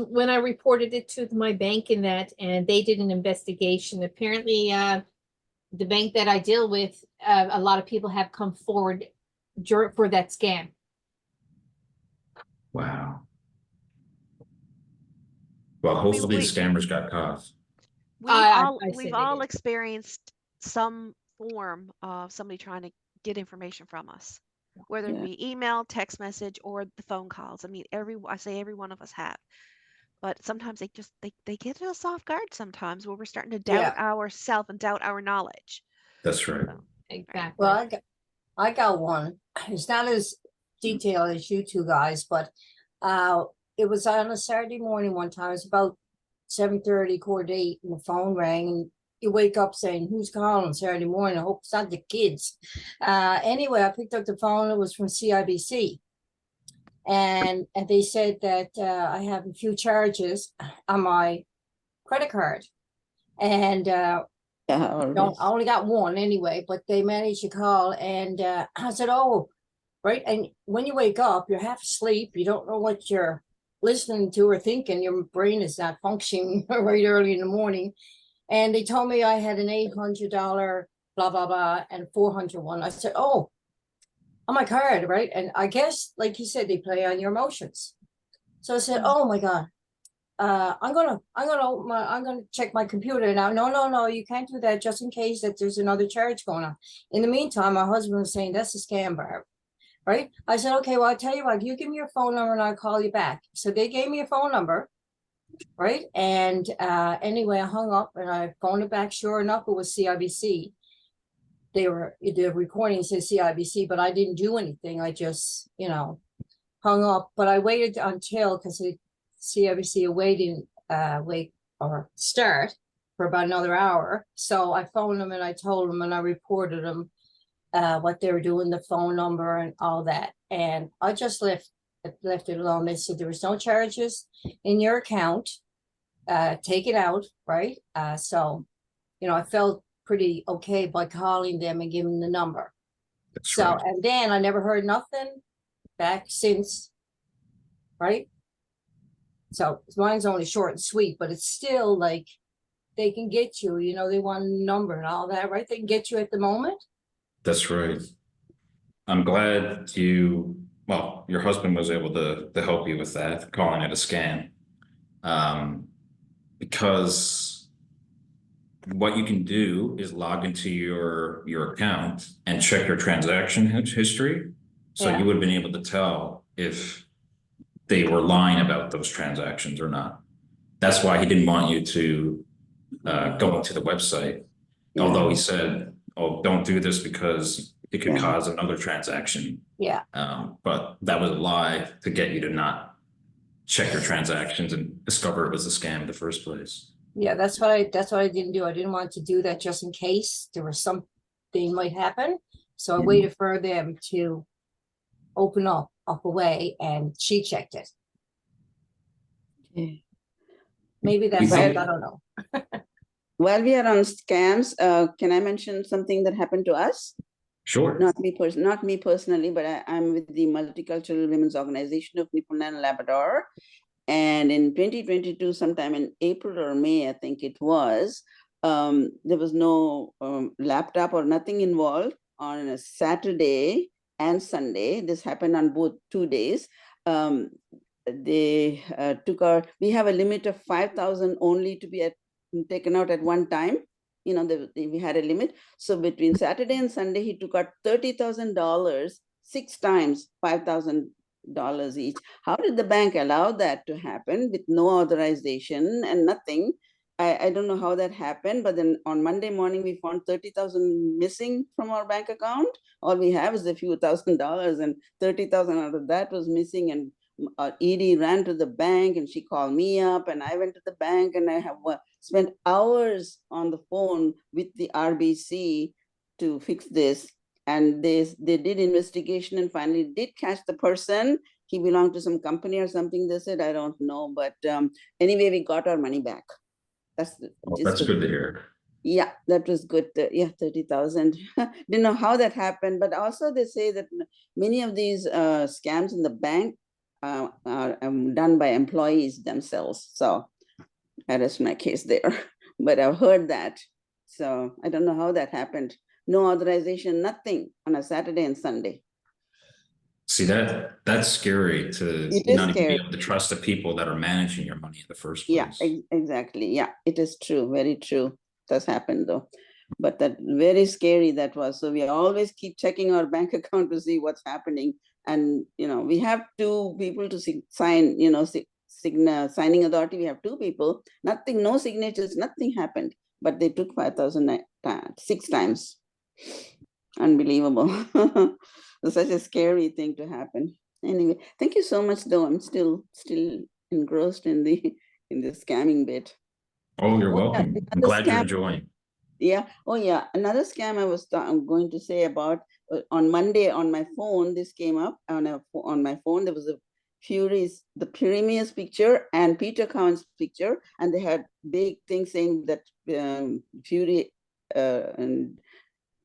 when I reported it to my bank and they did an investigation. Apparently, the bank that I deal with, a lot of people have come forward for that scam. Wow. Well, hopefully the scammers got caught. We've all experienced some form of somebody trying to get information from us, whether it be email, text message, or the phone calls. I mean, every one of us have. But sometimes they get us off guard sometimes, where we're starting to doubt ourselves and doubt our knowledge. That's right. So, exactly. Well, I got one. It's not as detailed as you two guys, but it was on a Saturday morning one time. It was about 7:30, quarter to 8, and the phone rang, and you wake up saying, who's calling Saturday morning? I hope it's not the kids. Anyway, I picked up the phone. It was from CIBC. And they said that I have a few charges on my credit card. And I only got one anyway, but they managed to call. And I said, oh, right. And when you wake up, you're half asleep. You don't know what you're listening to or thinking. Your brain is not functioning right early in the morning. And they told me I had an $800 blah, blah, blah, and $400 one. I said, oh, on my card, right? And I guess, like you said, they play on your emotions. So I said, oh my God, I'm gonna check my computer now. No, you can't do that, just in case that there's another charge going on. In the meantime, my husband was saying, that's a scam, Barb, right? I said, okay, well, I'll tell you what, you give me your phone number and I'll call you back. So they gave me a phone number, right? And anyway, I hung up and I phoned it back. Sure enough, it was CIBC. The recording says CIBC, but I didn't do anything. I just, hung up. But I waited until, because CIBC waiting wait or start for about another hour. So I phoned them and I told them and I reported them what they were doing, the phone number and all that. And I just left it alone. They said there was no charges in your account. Take it out, right? So, I felt pretty okay by calling them and giving the number. That's So, right. and then I never heard nothing back since, right? So mine's only short and sweet, but it's still like they can get you, they want a number and all that, right? They can get you at the moment. That's right. I'm glad your husband was able to help you with that, calling it a scam. Because what you can do is log into your account and check your transaction history. So Yeah. you would have been able to tell if they were lying about those transactions or not. That's why he didn't want you to go into the website. Yeah. Although he said, "Oh, don't do this because it could Yeah. cause another transaction." Yeah. But that was a lie to get you to not check your transactions and discover it was a scam in the first place. Yeah, that's what I didn't do. I didn't want to do that just in case there was something might happen. So I waited for them to open up a way and she checked it. Okay. Maybe that's think- it. I don't know. While we are on scams, can I mention something that happened to us? Sure. Not me personally, but I'm with the Multicultural Women's Organization of Newfoundland and Labrador. And in 2022, sometime in April or May, I think it was, there was no laptop or nothing involved on a Saturday and Sunday. This happened on both 2 days. They we have a limit of 5,000 only to be taken out at one time. We had a limit. So between Saturday and Sunday, he took out $30,000, 6 times, $5,000 each. How did the bank allow that to happen with no authorization and nothing? I don't know how that happened, but then on Monday morning, we found 30,000 missing from our bank account. All we have is a few $1,000 and 30,000 out of that was missing. And Edie ran to the bank and she called me up and I went to the bank and I have spent hours on the phone with the RBC to fix this. And they did investigation and finally did catch the person. He belonged to some company or something, they said, I don't know. But anyway, we got our money back. That's good to hear. Yeah, that was good. Yeah, 30,000. Didn't know how that happened, but also they say that many of these scams in the bank are done by employees themselves. So that is my case there. But I've heard that. So I don't know how that happened. No authorization, nothing on a Saturday and Sunday. See, that's scary to not even be able to trust the people that are managing your money in the first place. Yeah, exactly. Yeah, it is true. Very true. That's happened though. But that very scary that was. So we always keep checking our bank account to see what's happening. And, we have 2 people to sign, signing authority. We have 2 people, nothing, no signatures, nothing happened. But they took 5,000 6 times. Unbelievable. Such a scary thing to happen. Anyway, thank you so much though. I'm still engrossed in the scamming bit. Oh, you're welcome. I'm glad you're enjoying. Yeah. Oh yeah. Another scam I'm going to say about on Monday on my phone, this came up on my phone. There was the Premier's picture and Peter Cowan's picture, and they had big things saying that Fury and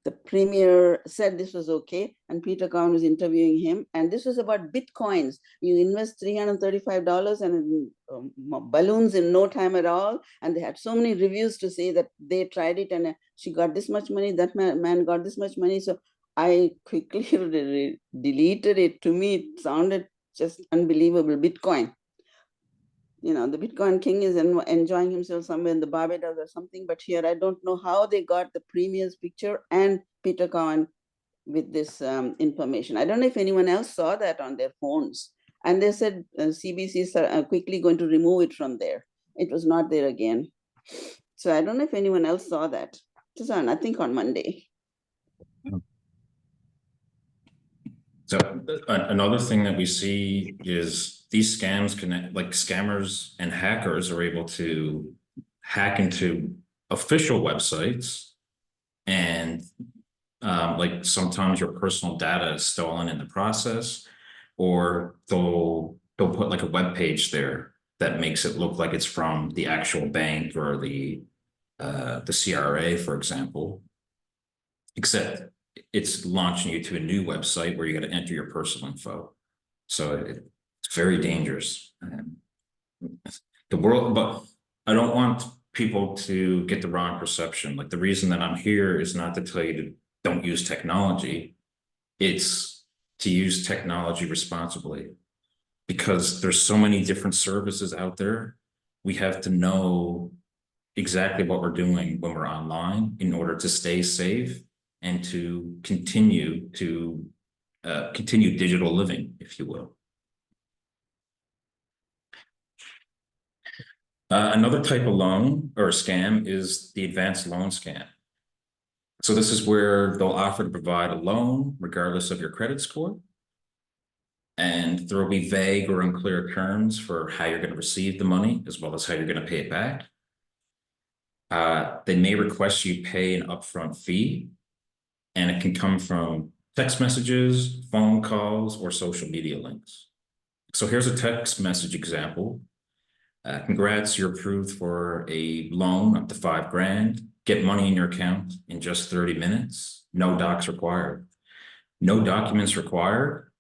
the Premier said this was okay, and Peter Cowan was interviewing him, and this was about Bitcoins. You invest $335 and balloons in no time at all, and they had so many reviews to say that they tried it and she got this much money, that man got this much money. So I quickly deleted it. To me, it sounded just unbelievable. Bitcoin. The Bitcoin king is enjoying himself somewhere in the Barbados or something. But here, I don't know how they got the Premier's picture and Peter Cowan with this information. I don't know if anyone else saw that on their phones. And they said CBC is quickly going to remove it from there. it was not there again. So I don't know if anyone else saw that. It was on, I think, on Monday. So another thing that we see is these scams connect, like scammers and hackers are able to hack into official websites, and like sometimes your personal data is stolen in the process, or they'll put like a web page there that makes it look like it's from the actual bank or the CRA, for example, except it's launching you to a new website where you got to enter your personal info. So it's very dangerous. The world, but I don't want people to get the wrong perception. Like, the reason that I'm here is not to tell you to don't use technology. It's to use technology responsibly, because there's so many different services out there. We have to know exactly what we're doing when we're online in order to stay safe and to continue digital living, if you will. Another type of loan or scam is the advanced loan scam. So this is where they'll offer to provide a loan regardless of your credit score. And there will be vague or unclear terms for how you're going to receive the money, as well as how you're going to pay it back. They may request you pay an upfront fee, and it can come from text messages, phone calls, or social media links. So here's a text message example. Congrats, you're approved for a loan up to $5 grand. Get money in your account in just 30 minutes. No docs required. No documents required.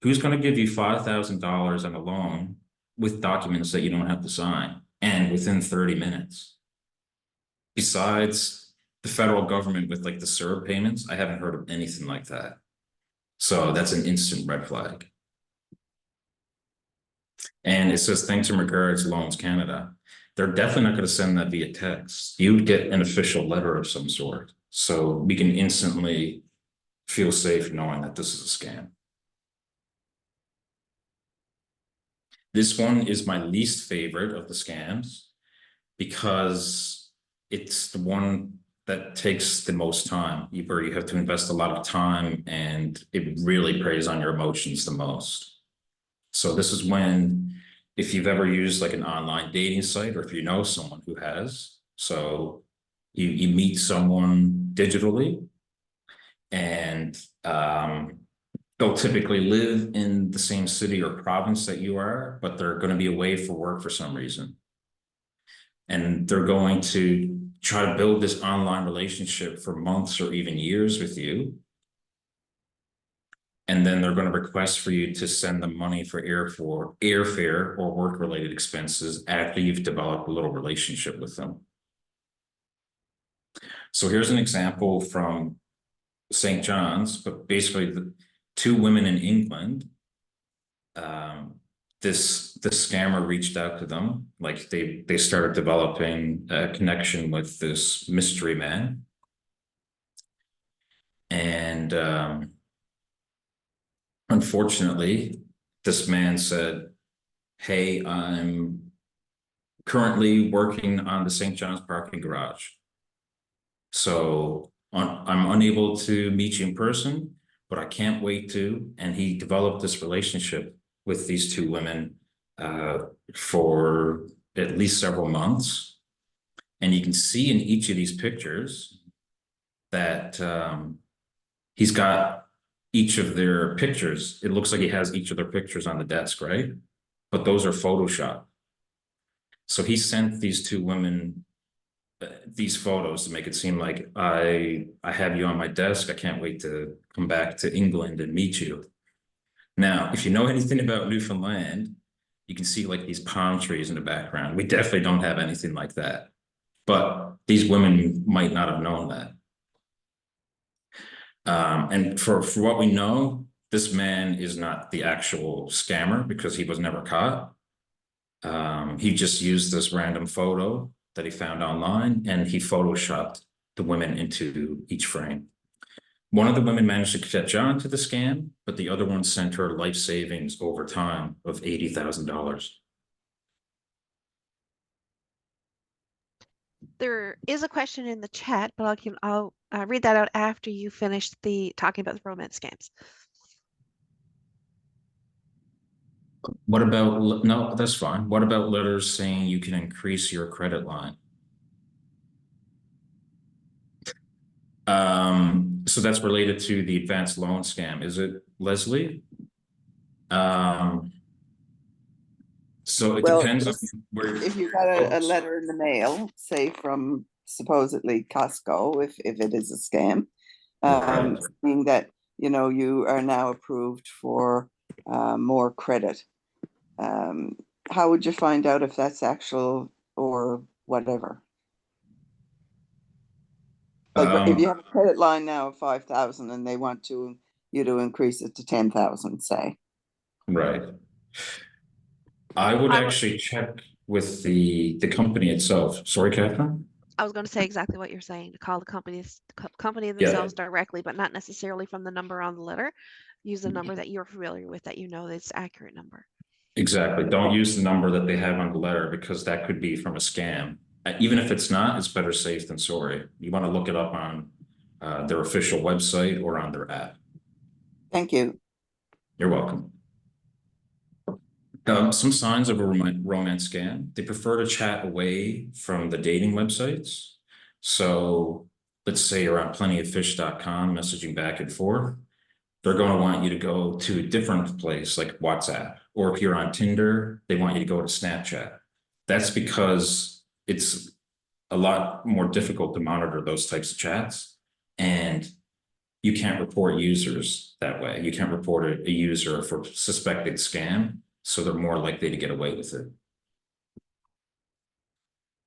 Who's going to give you $5,000 on a loan with documents that you don't have to sign and within 30 minutes? Besides the federal government with like the CERB payments, I haven't heard of anything like that. So that's an instant red flag. And it says, thanks in regards, Loans Canada. They're definitely not going to send that via text. You would get an official letter of some sort. So we can instantly feel safe knowing that this is a scam. This one is my least favorite of the scams because it's the one that takes the most time, where you have to invest a lot of time, and it really preys on your emotions the most. So this is when, if you've ever used like an online dating site, or if you know someone who has, so you meet someone digitally, and they'll typically live in the same city or province that you are, but they're going to be away for work for some reason. And they're going to try to build this online relationship for months or even years with you. And then they're going to request for you to send them money for airfare or work-related expenses after you've developed a little relationship with them. So here's an example from St. John's, but basically the two women in England. This scammer reached out to them, like they started developing a connection with this mystery man. And unfortunately, this man said, hey, I'm currently working on the St. John's parking garage. So I'm unable to meet you in person, but I can't wait to. And he developed this relationship with these two women for at least several months. And you can see in each of these pictures that he's got each of their pictures. It looks like he has each of their pictures on the desk, right? But those are Photoshop. So he sent these two women these photos to make it seem like I have you on my desk. I can't wait to come back to England and meet you. Now, if you know anything about Newfoundland, you can see like these palm trees in the background. We definitely don't have anything like that. But these women might not have known that. And for what we know, this man is not the actual scammer because he was never caught. He just used this random photo that he found online, and he photoshopped the women into each frame. One of the women managed to catch on to the scam, but the other one sent her life savings over time of $80,000. There is a question in the chat, but I'll read that out after you finish talking about the romance scams. What about, no, that's fine. What about letters saying you can increase your credit line? So that's related to the advanced loan scam, is it, Leslie? So it Well, depends on just where. if you got a Oops. letter in the mail, say from supposedly Costco, if it is a scam, Right. saying that, you know, you are now approved for more credit. How would you find out if that's actual or whatever? Like if you have a credit line now of 5,000 and they want you to increase it to 10,000, say. Right. I would I actually check with the company itself. Sorry, Catherine? was going to say exactly what you're saying, to call the company Yeah, themselves directly, but not necessarily from the number on the letter. Use the number that you're familiar with, that you know that's accurate number. exactly. Don't use the number that they have on the letter because that could be from a scam. Even if it's not, it's better safe than sorry. You want to look it up on their official website or on their app. Thank you. You're welcome. Some signs of a romance scam. They prefer to chat away from the dating websites. So let's say you're on plentyoffish.com messaging back and forth. They're going to want you to go to a different place like WhatsApp. Or if you're on Tinder, they want you to go to Snapchat. That's because it's a lot more difficult to monitor those types of chats. And you can't report users that way. You can't report a user for suspected scam. So they're more likely to get away with it.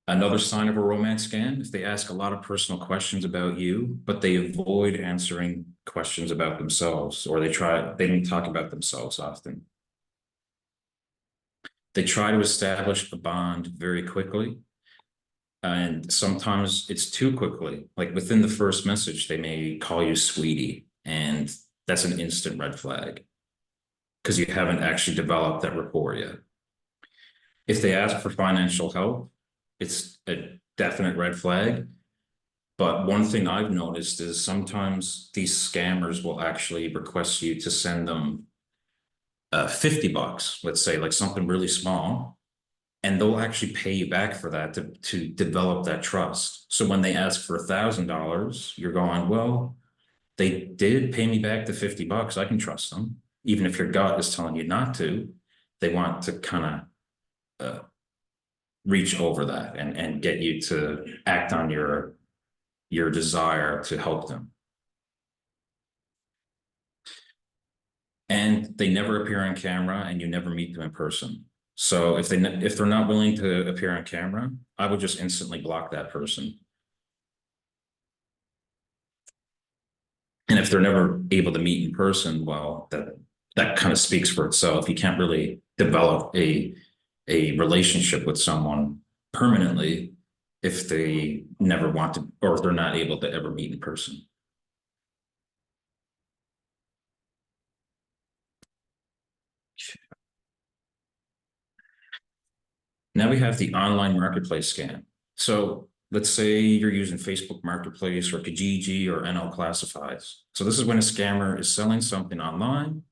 Another sign of a romance scam is they ask a lot of personal questions about you, but they avoid answering questions about themselves, or they don't talk about themselves often. They try to establish a bond very quickly. And sometimes it's too quickly. Like within the first message, they may call you sweetie, and that's an instant red flag because you haven't actually developed that rapport yet. If they ask for financial help, it's a definite red flag. But one thing I've noticed is sometimes these scammers will actually request you to send them $50, let's say, like something really small, and they'll actually pay you back for that to develop that trust. So when they ask for $1,000, you're going, well, they did pay me back the $50. I can trust them, even if your gut is telling you not to. They want to kind of reach over that and get you to act on your desire to help them. And they never appear on camera, and you never meet them in person. So if they're not willing to appear on camera, I would just instantly block that person. And if they're never able to meet in person, well, that kind of speaks for itself. You can't really develop a relationship with someone permanently if they never want to, or if they're not able to ever meet in person. Now we have the online marketplace scam. So let's say you're using Facebook Marketplace or Kijiji or NL Classifieds. So this is when a scammer is selling something online.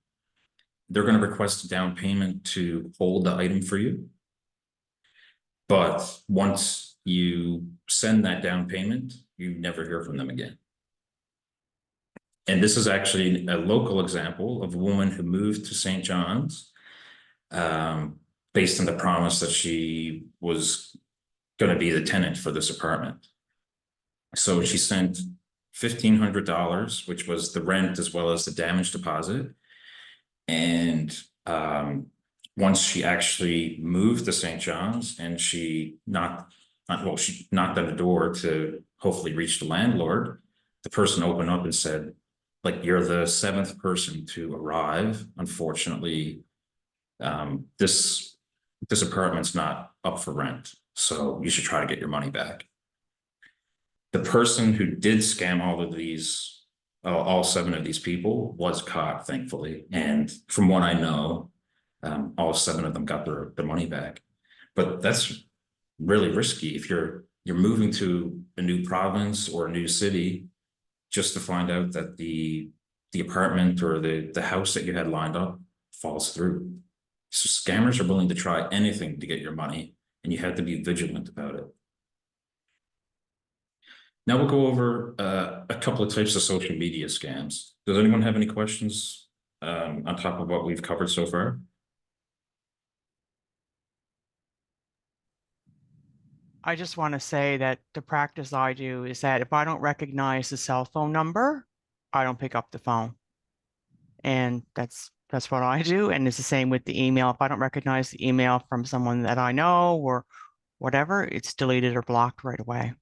They're going to request a down payment to hold the item for you. But once you send that down payment, you never hear from them again. And this is actually a local example of a woman who moved to St. John's based on the promise that she was going to be the tenant for this apartment. So she sent $1,500, which was the rent as well as the damage deposit. And once she actually moved to St. John's and she knocked on the door to hopefully reach the landlord, the person opened up and said, like, you're the 7th person to arrive. Unfortunately, this apartment's not up for rent, so you should try to get your money back. The person who did scam all 7 of these people was caught, thankfully. And from what I know, all 7 of them got their money back. But that's really risky if you're you're moving to a new province or a new city just to find out that the apartment or the house that you had lined up falls through. So scammers are willing to try anything to get your money, and you have to be vigilant about it. Now we'll go over a couple of types of social media scams. Does anyone have any questions on top of what we've covered so far? I just want to say that the practice I do is that if I don't recognize the cell phone number, I don't pick up the phone. And that's what I do. And it's the same with the email. If I don't recognize the email from someone that I know or whatever, it's deleted or blocked right away.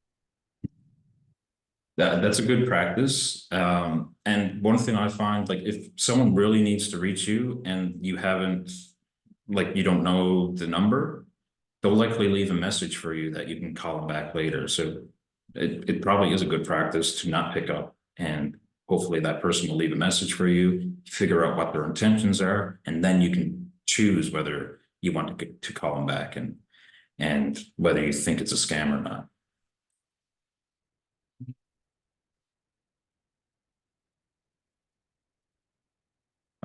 That's a good practice. And one thing I find, like if someone really needs to reach you and you haven't, like you don't know the number, they'll likely leave a message for you that you can call them back later. So it probably is a good practice to not pick up, and hopefully that person will leave a message for you, figure out what their intentions are, and then you can choose whether you want to call them back and whether you think it's a scam or not.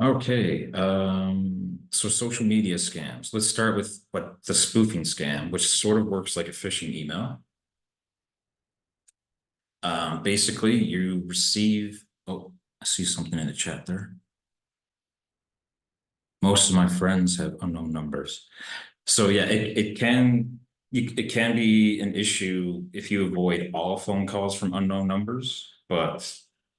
Okay, so social media scams. Let's start with what the spoofing scam, which sort of works like a phishing email. Basically, you receive, oh, I see something in the chat there. Most of my friends have unknown numbers. So yeah, it can be an issue if you avoid all phone calls from unknown numbers, but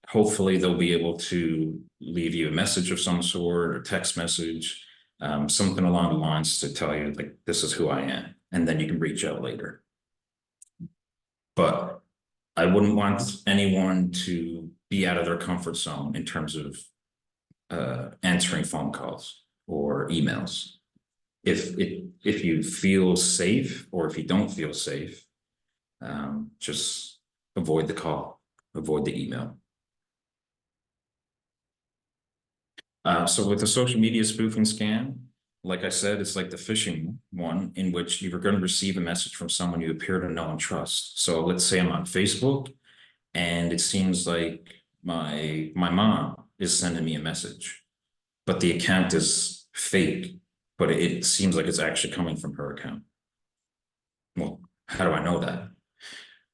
hopefully they'll be able to leave you a message of some sort or text message, something along the lines to tell you like, this is who I am, and then you can reach out later. But I wouldn't want anyone to be out of their comfort zone in terms of answering phone calls or emails. If you feel safe, or if you don't feel safe, just avoid the call, avoid the email. So with the social media spoofing scam, like I said, it's like the phishing one, in which you're going to receive a message from someone you appear to know and trust. So let's say I'm on Facebook, and it seems like my mom is sending me a message, but the account is fake, but it seems like it's actually coming from her account. Well, how do I know that?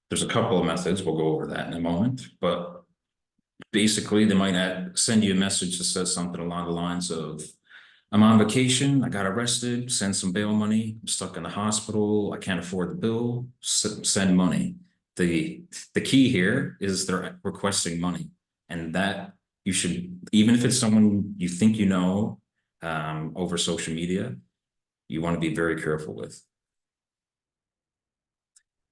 There's a couple of methods. We'll go over that in a moment, but basically they might send you a message that says something along the lines of, I'm on vacation, I got arrested, send some bail money, I'm stuck in the hospital, I can't afford the bill, send money. The key here is they're requesting money, and that you should, even if it's someone you think you know over social media, you want to be very careful with.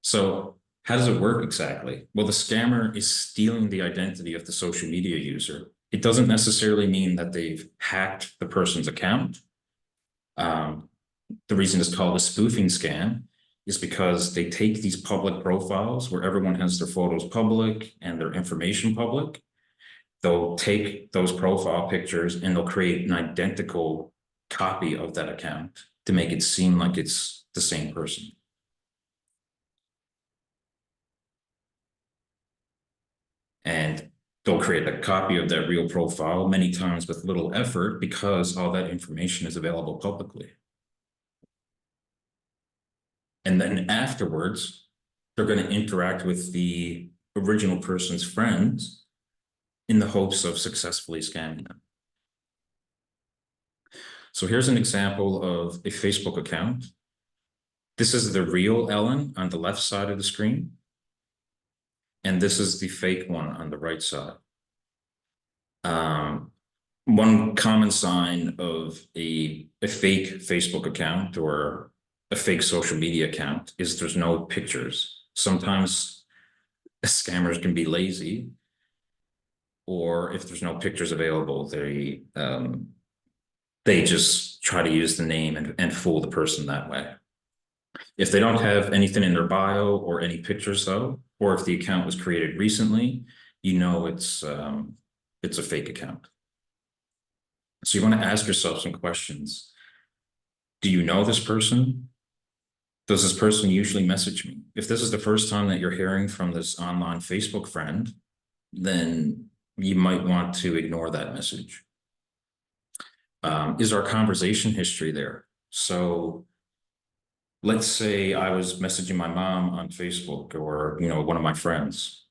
So how does it work exactly? Well, the scammer is stealing the identity of the social media user. It doesn't necessarily mean that they've hacked the person's account. The reason it's called a spoofing scam is because they take these public profiles where everyone has their photos public and their information public. They'll take those profile pictures and they'll create an identical copy of that account to make it seem like it's the same person. And they'll create a copy of that real profile many times with little effort, because all that information is available publicly. And then afterwards, they're going to interact with the original person's friends in the hopes of successfully scamming them. So here's an example of a Facebook account. This is the real Ellen on the left side of the screen, and this is the fake one on the right side. One common sign of a fake Facebook account or a fake social media account is there's no pictures. Sometimes scammers can be lazy, or if there's no pictures available, they just try to use the name and fool the person that way. If they don't have anything in their bio or any pictures though, or if the account was created recently, you know it's a fake account. So you want to ask yourself some questions. Do you know this person? does this person usually message me? If this is the first time that you're hearing from this online Facebook friend, then you might want to ignore that message. Is our conversation history there? So let's say I was messaging my mom on Facebook or, one of my friends.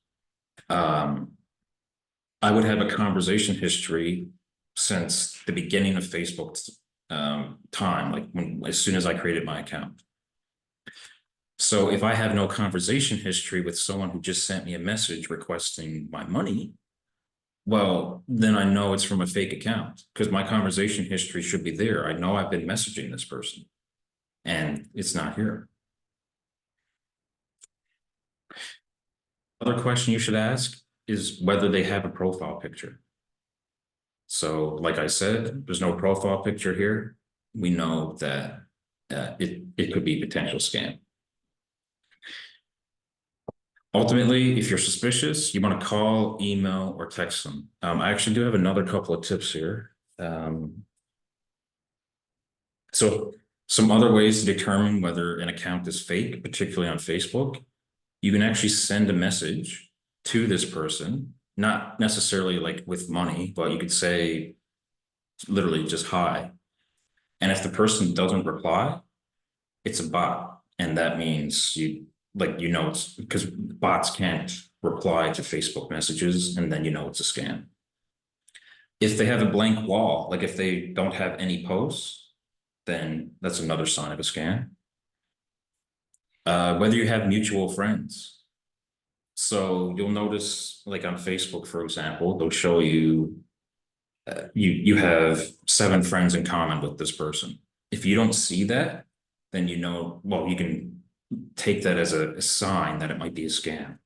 I would have a conversation history since the beginning of Facebook's time, like as soon as I created my account. So if I have no conversation history with someone who just sent me a message requesting my money, well, then I know it's from a fake account because my conversation history should be there. I know I've been messaging this person and it's not here. Other question you should ask is whether they have a profile picture. So like I said, there's no profile picture here. We know that it could be a potential scam. Ultimately, if you're suspicious, you want to call, email, or text them. I actually do have another couple of tips here. So some other ways to determine whether an account is fake, particularly on Facebook, you can actually send a message to this person, not necessarily like with money, but you could say literally just hi. And if the person doesn't reply, it's a bot. And that means it's because bots can't reply to Facebook messages, and then it's a scam. If they have a blank wall, like if they don't have any posts, then that's another sign of a scam. Whether you have mutual friends. So you'll notice, like on Facebook, for example, they'll show you you have 7 friends in common with this person. If you don't see that, then you can take that as a sign that it might be a scam.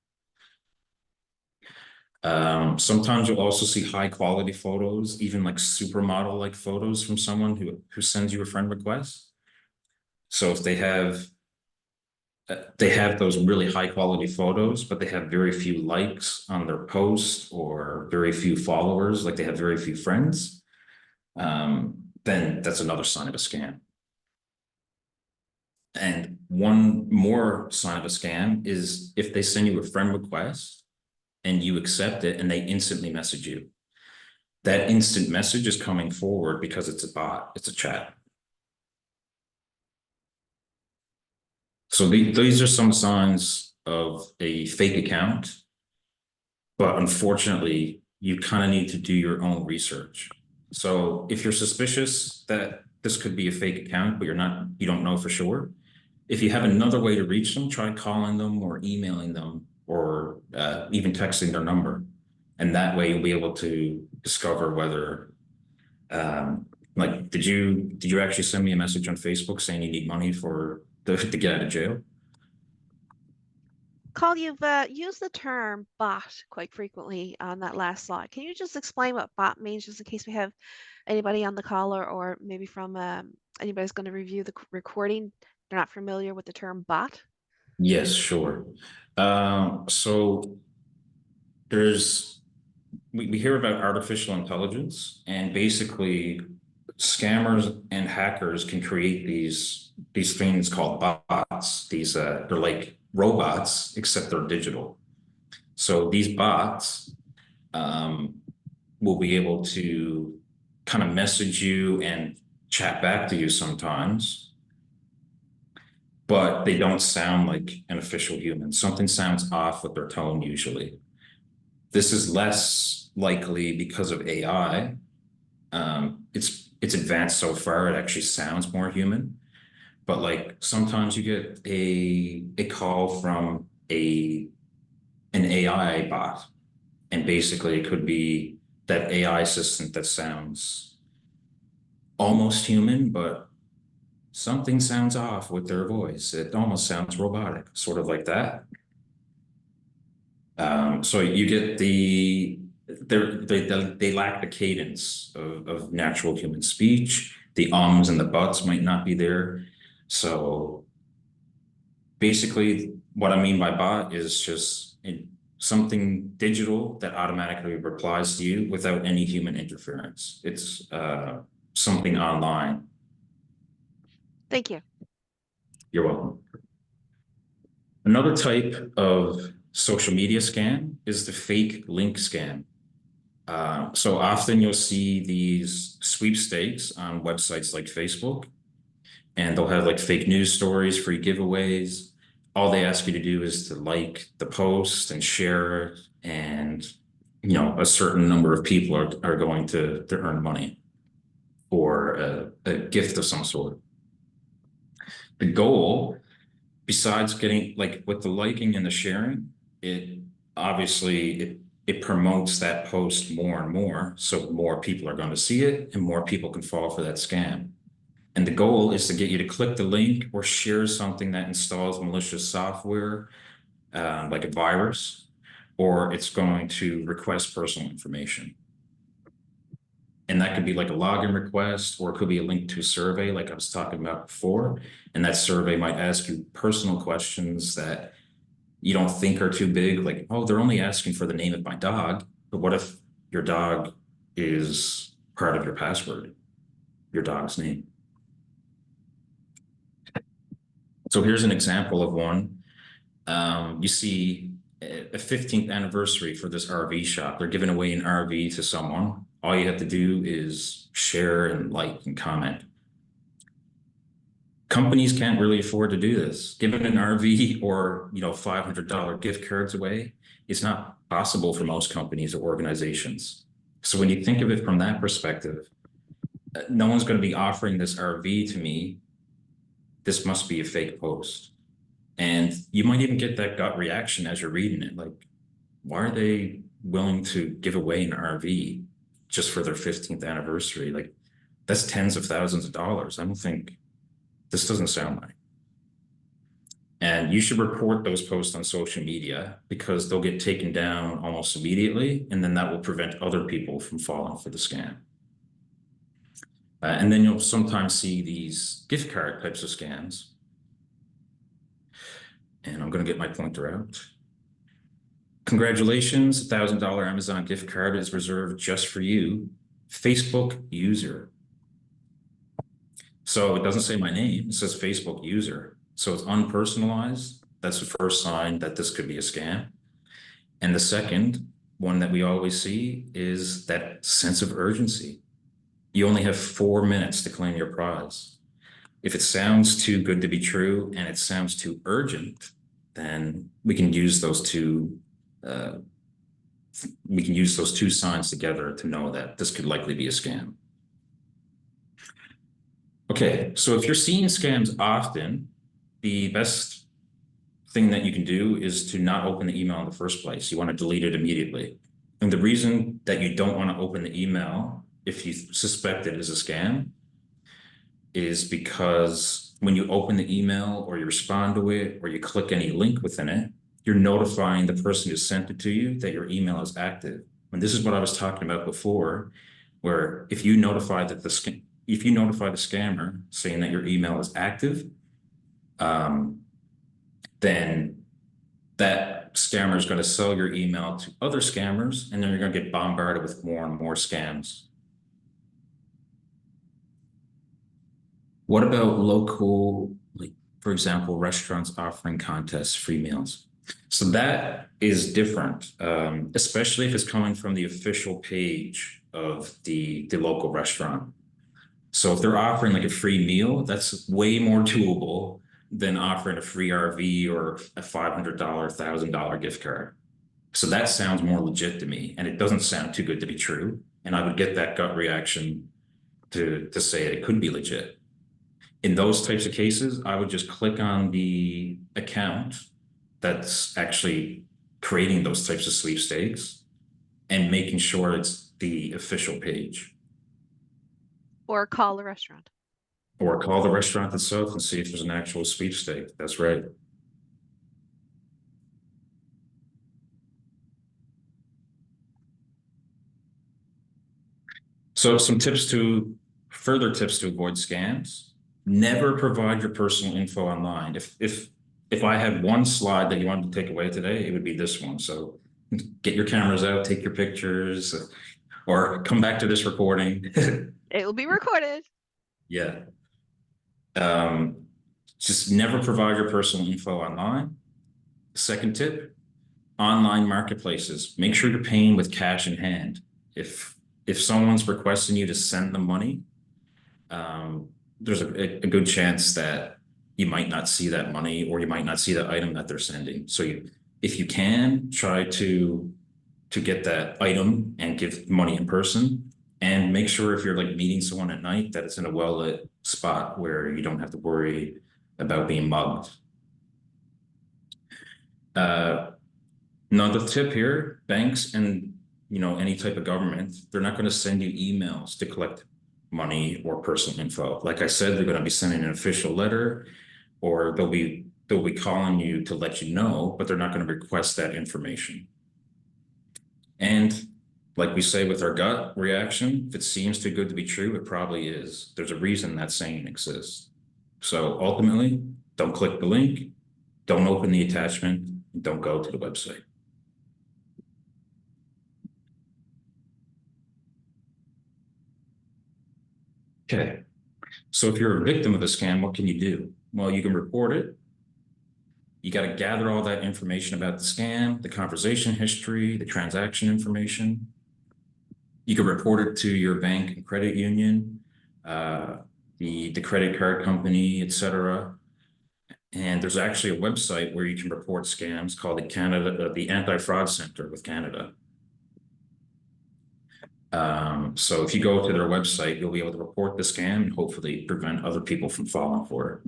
Sometimes you'll also see high quality photos, even like supermodel like photos from someone who sends you a friend request. So if they have those really high quality photos, but they have very few likes on their posts or very few followers, like they have very few friends, then that's another sign of a scam. And one more sign of a scam is if they send you a friend request and you accept it and they instantly message you. That instant message is coming forward because it's a bot, it's a chat. So these are some signs of a fake account, but unfortunately, you kind of need to do your own research. So if you're suspicious that this could be a fake account, but you don't know for sure, if you have another way to reach them, try calling them or emailing them or even texting their number. And that way you'll be able to discover whether, did you actually send me a message on Facebook saying you need money to get out of jail? Carl, you've used the term bot quite frequently on that last slide. Can you just explain what bot means, just in case we have anybody on the call or maybe from anybody's going to review the recording, they're not familiar with the term bot? Yes, sure. So we hear about artificial intelligence, and basically scammers and hackers can create these things called bots. They're like robots, except they're digital. So these bots will be able to kind of message you and chat back to you sometimes, but they don't sound like an official human. Something sounds off with their tone usually. This is less likely because of AI. It's advanced so far, it actually sounds more human. But like sometimes you get a call from an AI bot, and basically it could be that AI assistant that sounds almost human, but something sounds off with their voice. It almost sounds robotic, sort of like that. So you get they lack the cadence of natural human speech. The ums and the buts might not be there. So basically what I mean by bot is just something digital that automatically replies to you without any human interference. It's something online. Thank you. You're welcome. Another type of social media scam is the fake link scam. So often you'll see these sweepstakes on websites like Facebook, and they'll have like fake news stories, free giveaways. All they ask you to do is to like the post and share it, and a certain number of people are going to earn money or a gift of some sort. The goal, besides getting like with the liking and the sharing, it promotes that post more and more, so more people are going to see it and more people can fall for that scam. And the goal is to get you to click the link or share something that installs malicious software, like a virus, or it's going to request personal information. And that could be like a login request, or it could be a link to a survey like I was talking about before. And that survey might ask you personal questions that you don't think are too big, like, oh, they're only asking for the name of my dog. But what if your dog is part of your password, your dog's name? So here's an example of one. You see a 15th anniversary for this RV shop. They're giving away an RV to someone. All you have to do is share and like and comment. Companies can't really afford to do this. Giving an RV or $500 gift cards away, it's not possible for most companies or organizations. So when you think of it from that perspective, no one's going to be offering this RV to me. This must be a fake post. And you might even get that gut reaction as you're reading it. Like, why are they willing to give away an RV just for their 15th anniversary? Like, that's tens of thousands of dollars. I don't think, this doesn't sound right. And you should report those posts on social media because they'll get taken down almost immediately. And then that will prevent other people from falling for the scam. And then you'll sometimes see these gift card types of scams. And I'm going to get my pointer out. Congratulations, $1,000 Amazon gift card is reserved just for you, Facebook user. So it doesn't say my name, it says Facebook user. So it's unpersonalized. That's the first sign that this could be a scam. And the second one that we always see is that sense of urgency. You only have 4 minutes to claim your prize. If it sounds too good to be true and it sounds too urgent, then we can use those two signs together to know that this could likely be a scam. Okay, so if you're seeing scams often, the best thing that you can do is to not open the email in the first place. You want to delete it immediately. And the reason that you don't want to open the email if you suspect it is a scam is because when you open the email or you respond to it or you click any link within it, you're notifying the person who sent it to you that your email is active. And this is what I was talking about before, where if you notify the scammer saying that your email is active, then that scammer is going to sell your email to other scammers, and then you're going to get bombarded with more and more scams. What about local, like, for example, restaurants offering contests, free meals? So that is different, especially if it's coming from the official page of the local restaurant. So if they're offering like a free meal, that's way more doable than offering a free RV or a $500, $1,000 gift card. So that sounds more legit to me, and it doesn't sound too good to be true. And I would get that gut reaction to say it could be legit. In those types of cases, I would just click on the account that's actually creating those types of sweepstakes and making sure it's the official page. Or call the restaurant. Or call the restaurant itself and see if there's an actual sweepstake. That's right. So some further tips to avoid scams. Never provide your personal info online. If I had one slide that you wanted to take away today, it would be this one. So get your cameras out, take your pictures, or come back to this recording. It will be recorded. Yeah. Just never provide your personal info online. Second tip, online marketplaces. Make sure you're paying with cash in hand. If someone's requesting you to send them money, there's a good chance that you might not see that money, or you might not see the item that they're sending. So if you can, try to get that item and give money in person, and make sure if you're like meeting someone at night that it's in a well-lit spot where you don't have to worry about being mugged. Another tip here, banks and any type of government, they're not going to send you emails to collect money or personal info. Like I said, they're going to be sending an official letter, or they'll be calling you to let you know, but they're not going to request that information. And like we say with our gut reaction, if it seems too good to be true, it probably is. There's a reason that saying exists. So ultimately, don't click the link, don't open the attachment, and don't go to the website. Okay, so if you're a victim of a scam, what can you do? Well, you can report it. You got to gather all that information about the scam, the conversation history, the transaction information. You can report it to your bank and credit union, the credit card company, etc. And there's actually a website where you can report scams called the Anti-Fraud Center with Canada. So if you go to their website, you'll be able to report the scam and hopefully prevent other people from falling for it.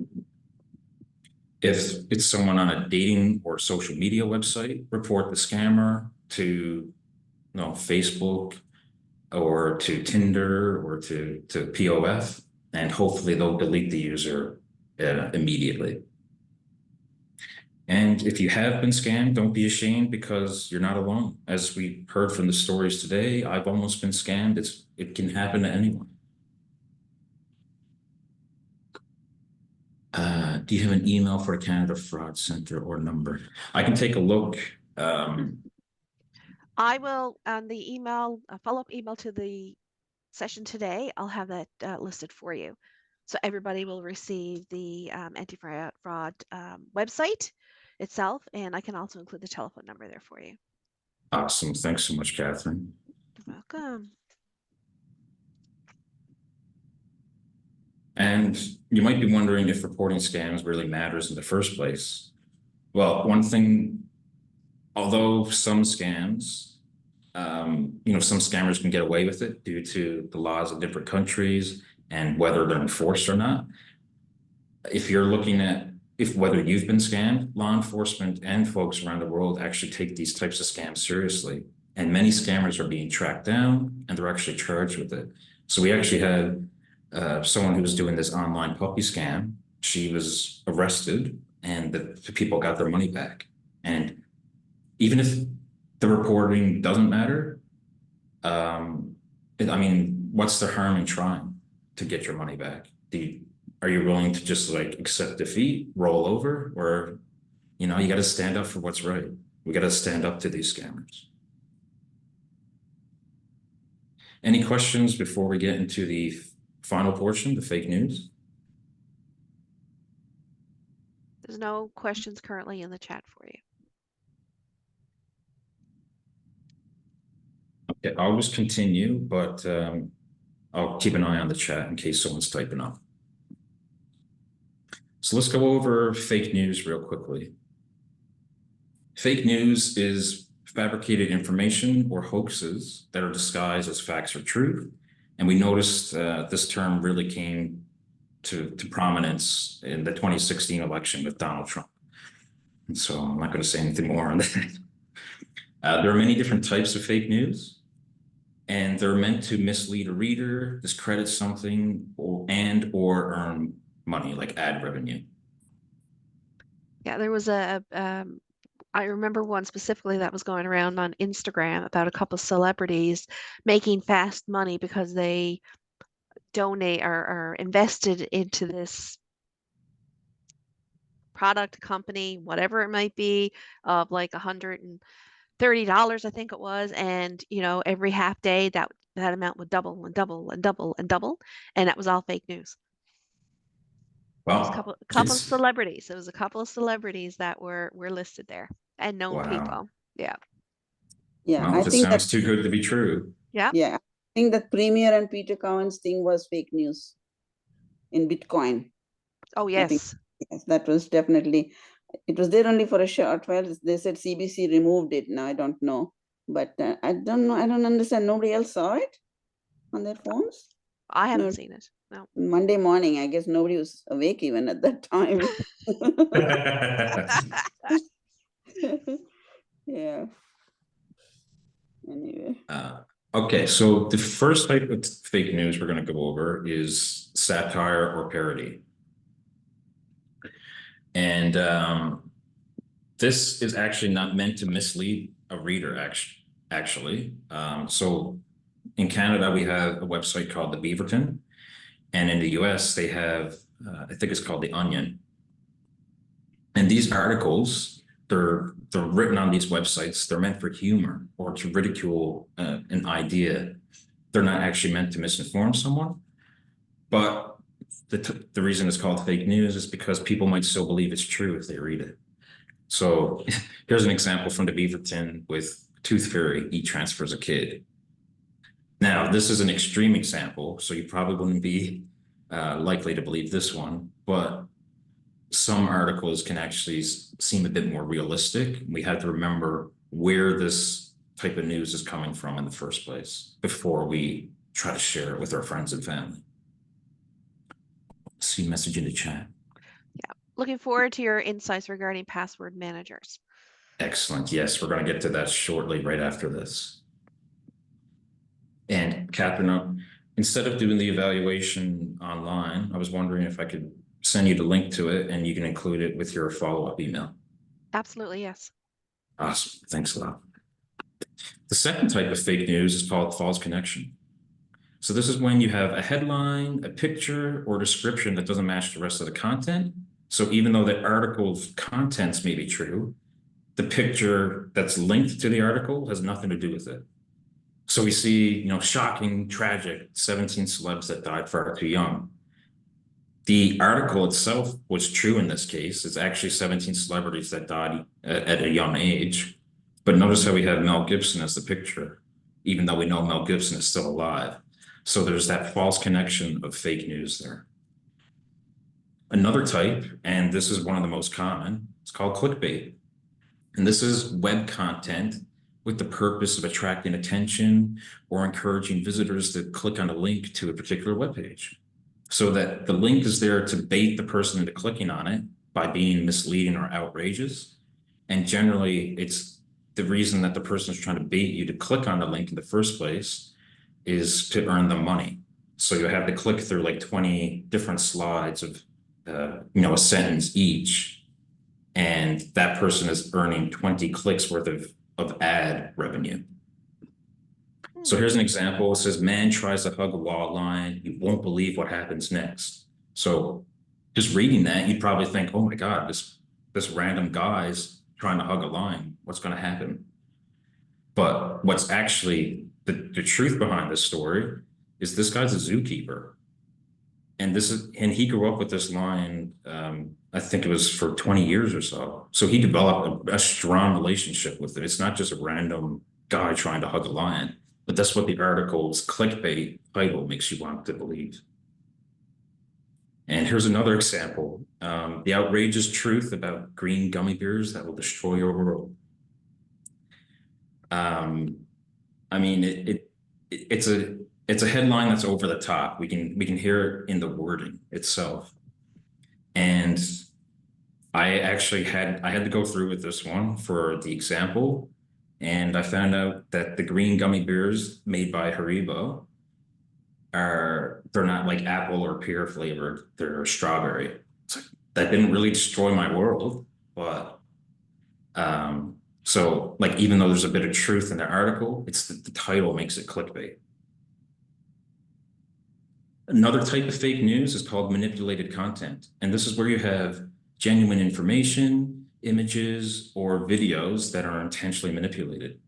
If it's someone on a dating or social media website, report the scammer to Facebook or to Tinder or to POF, and hopefully they'll delete the user immediately. And if you have been scammed, don't be ashamed, because you're not alone. As we heard from the stories today, I've almost been scammed. It can happen to anyone. Do you have an email for the Canada Fraud Center or number? I can take a look. I will, on the email, a follow-up email to the session today, I'll have that listed for you. So everybody will receive the anti-fraud website itself, and I can also include the telephone number there for you. Awesome. Thanks so much, Catherine. You're welcome. And you might be wondering if reporting scams really matters in the first place. Well, one thing, although some scams, some scammers can get away with it due to the laws of different countries and whether they're enforced or not. If you're looking at whether you've been scammed, law enforcement and folks around the world actually take these types of scams seriously. And many scammers are being tracked down and they're actually charged with it. So we actually had someone who was doing this online puppy scam. She was arrested and the people got their money back. And even if the reporting doesn't matter, what's the harm in trying to get your money back? Are you willing to just accept defeat, roll over, or, you got to stand up for what's right. We got to stand up to these scammers. Any questions before we get into the final portion, the fake news? There's no questions currently in the chat for you. Okay, I'll just continue, but I'll keep an eye on the chat in case someone's typing up. So let's go over fake news real quickly. Fake news is fabricated information or hoaxes that are disguised as facts or truth. And we noticed this term really came to prominence in the 2016 election with Donald Trump. And so I'm not going to say anything more on that. There are many different types of fake news, and they're meant to mislead a reader, discredit something, or earn money, like ad revenue. Yeah, there was I remember one specifically that was going around on Instagram about a couple of celebrities making fast money because they donate or are invested into this product company, whatever it might be, of like $130, I think it was, and every half day that amount would double and double and double and double, and that was all fake news. It was a Wow. couple of It's celebrities. It was a couple of celebrities that were listed there and known wow. people. Yeah. Yeah, Well, I if it think that, sounds too good to be true. Yeah. yeah, I think that Premier and Peter Cowan's thing was fake news in Bitcoin. Oh, I think, yes. yes, that was definitely, it was there only for a short while. They said CBC removed it. Now I don't know, but I don't know. I don't understand. Nobody else saw it on their phones. I haven't No, seen it. No. Monday morning, I guess nobody was awake even at that time. Yeah. Anyway. Okay, so the first type of fake news we're going to go over is satire or parody. And this is actually not meant to mislead a reader, actually. So in Canada, we have a website called the Beaverton. And in the US, they have, I think it's called the Onion. And these articles, they're written on these websites. They're meant for humor or to ridicule an idea. They're not actually meant to misinform someone. But the reason it's called fake news is because people might still believe it's true if they read it. So here's an example from the Beaverton with Tooth Fairy, he transfers a kid. Now, this is an extreme example, so you probably wouldn't be likely to believe this one, but some articles can actually seem a bit more realistic. We have to remember where this type of news is coming from in the first place before we try to share it with our friends and family. See message in the chat. Yeah. Looking forward to your insights regarding password managers. Excellent. Yes, we're going to get to that shortly, right after this. And Catherine, instead of doing the evaluation online, I was wondering if I could send you the link to it and you can include it with your follow-up email. Absolutely, yes. Awesome. Thanks a lot. The second type of fake news is called false connection. So this is when you have a headline, a picture, or description that doesn't match the rest of the content. So even though the article's contents may be true, the picture that's linked to the article has nothing to do with it. So we see, shocking, tragic, 17 celebs that died far too young. The article itself was true in this case. It's actually 17 celebrities that died at a young age. But notice how we have Mel Gibson as the picture, even though we know Mel Gibson is still alive. So there's that false connection of fake news there. Another type, and this is one of the most common, it's called clickbait. And this is web content with the purpose of attracting attention or encouraging visitors to click on a link to a particular web page. So that the link is there to bait the person into clicking on it by being misleading or outrageous. And generally, it's the reason that the person is trying to bait you to click on the link in the first place is to earn them money. So you have to click through like 20 different slides of, a sentence each. And that person is earning 20 clicks worth of ad revenue. So here's an example. It says, man tries to hug a wall line. You won't believe what happens next. So just reading that, you'd probably think, oh my God, this random guy's trying to hug a line. What's going to happen? But what's actually the truth behind this story is this guy's a zookeeper. And he grew up with this lion, I think it was for 20 years or so. So he developed a strong relationship with it. It's not just a random guy trying to hug a lion, but that's what the article's clickbait title makes you want to believe. And here's another example. The outrageous truth about green gummy bears that will destroy your world. I mean, it's a headline that's over the top. We can hear it in the wording itself. And I had to go through with this one for the example. And I found out that the green gummy bears made by Haribo they're not like apple or pear flavored, they're strawberry. That didn't really destroy my world, but so like even though there's a bit of truth in the article, it's the title makes it clickbait. Another type of fake news is called manipulated content. And this is where you have genuine information, images, or videos that are intentionally manipulated.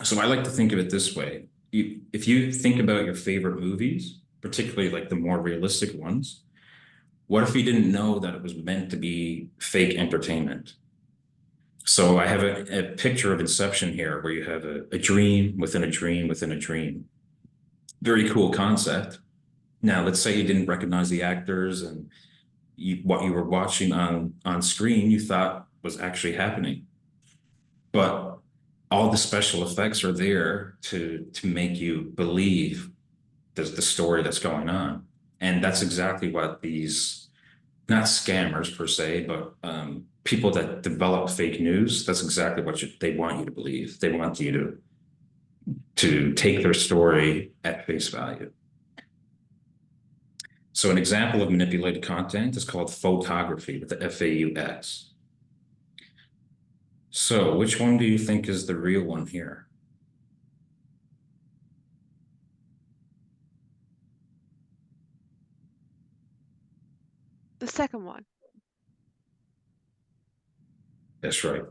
So I like to think of it this way. If you think about your favorite movies, particularly like the more realistic ones, What if he didn't know that it was meant to be fake entertainment? So I have a picture of Inception here where you have a dream within a dream within a dream. Very cool concept. Now, let's say you didn't recognize the actors and what you were watching on screen, you thought was actually happening. But all the special effects are there to make you believe the story that's going on. And that's exactly what these, not scammers per se, but people that develop fake news, that's exactly what they want you to believe. They want you to take their story at face value. So an example of manipulated content is called photography with the FAUX. So which one do you think is the real one here? The second one. That's right.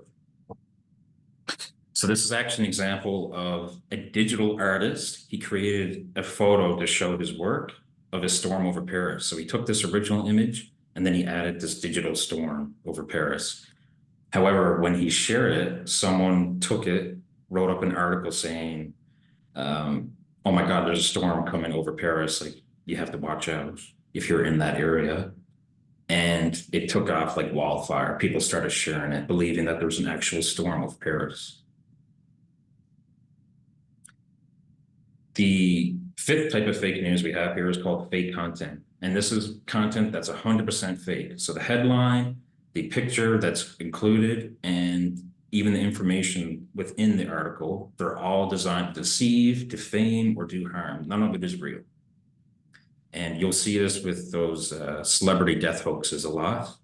So this is actually an example of a digital artist. He created a photo to show his work of a storm over Paris. So he took this original image and then he added this digital storm over Paris. However, when he shared it, someone took it, wrote up an article saying, oh my God, there's a storm coming over Paris. Like, you have to watch out if you're in that area. And it took off like wildfire. People started sharing it, believing that there was an actual storm over Paris. The fifth type of fake news we have here is called fake content. And this is content that's 100% fake. So the headline, the picture that's included, and even the information within the article, they're all designed to deceive, defame, or do harm. None of it is real. And you'll see this with those celebrity death hoaxes a lot.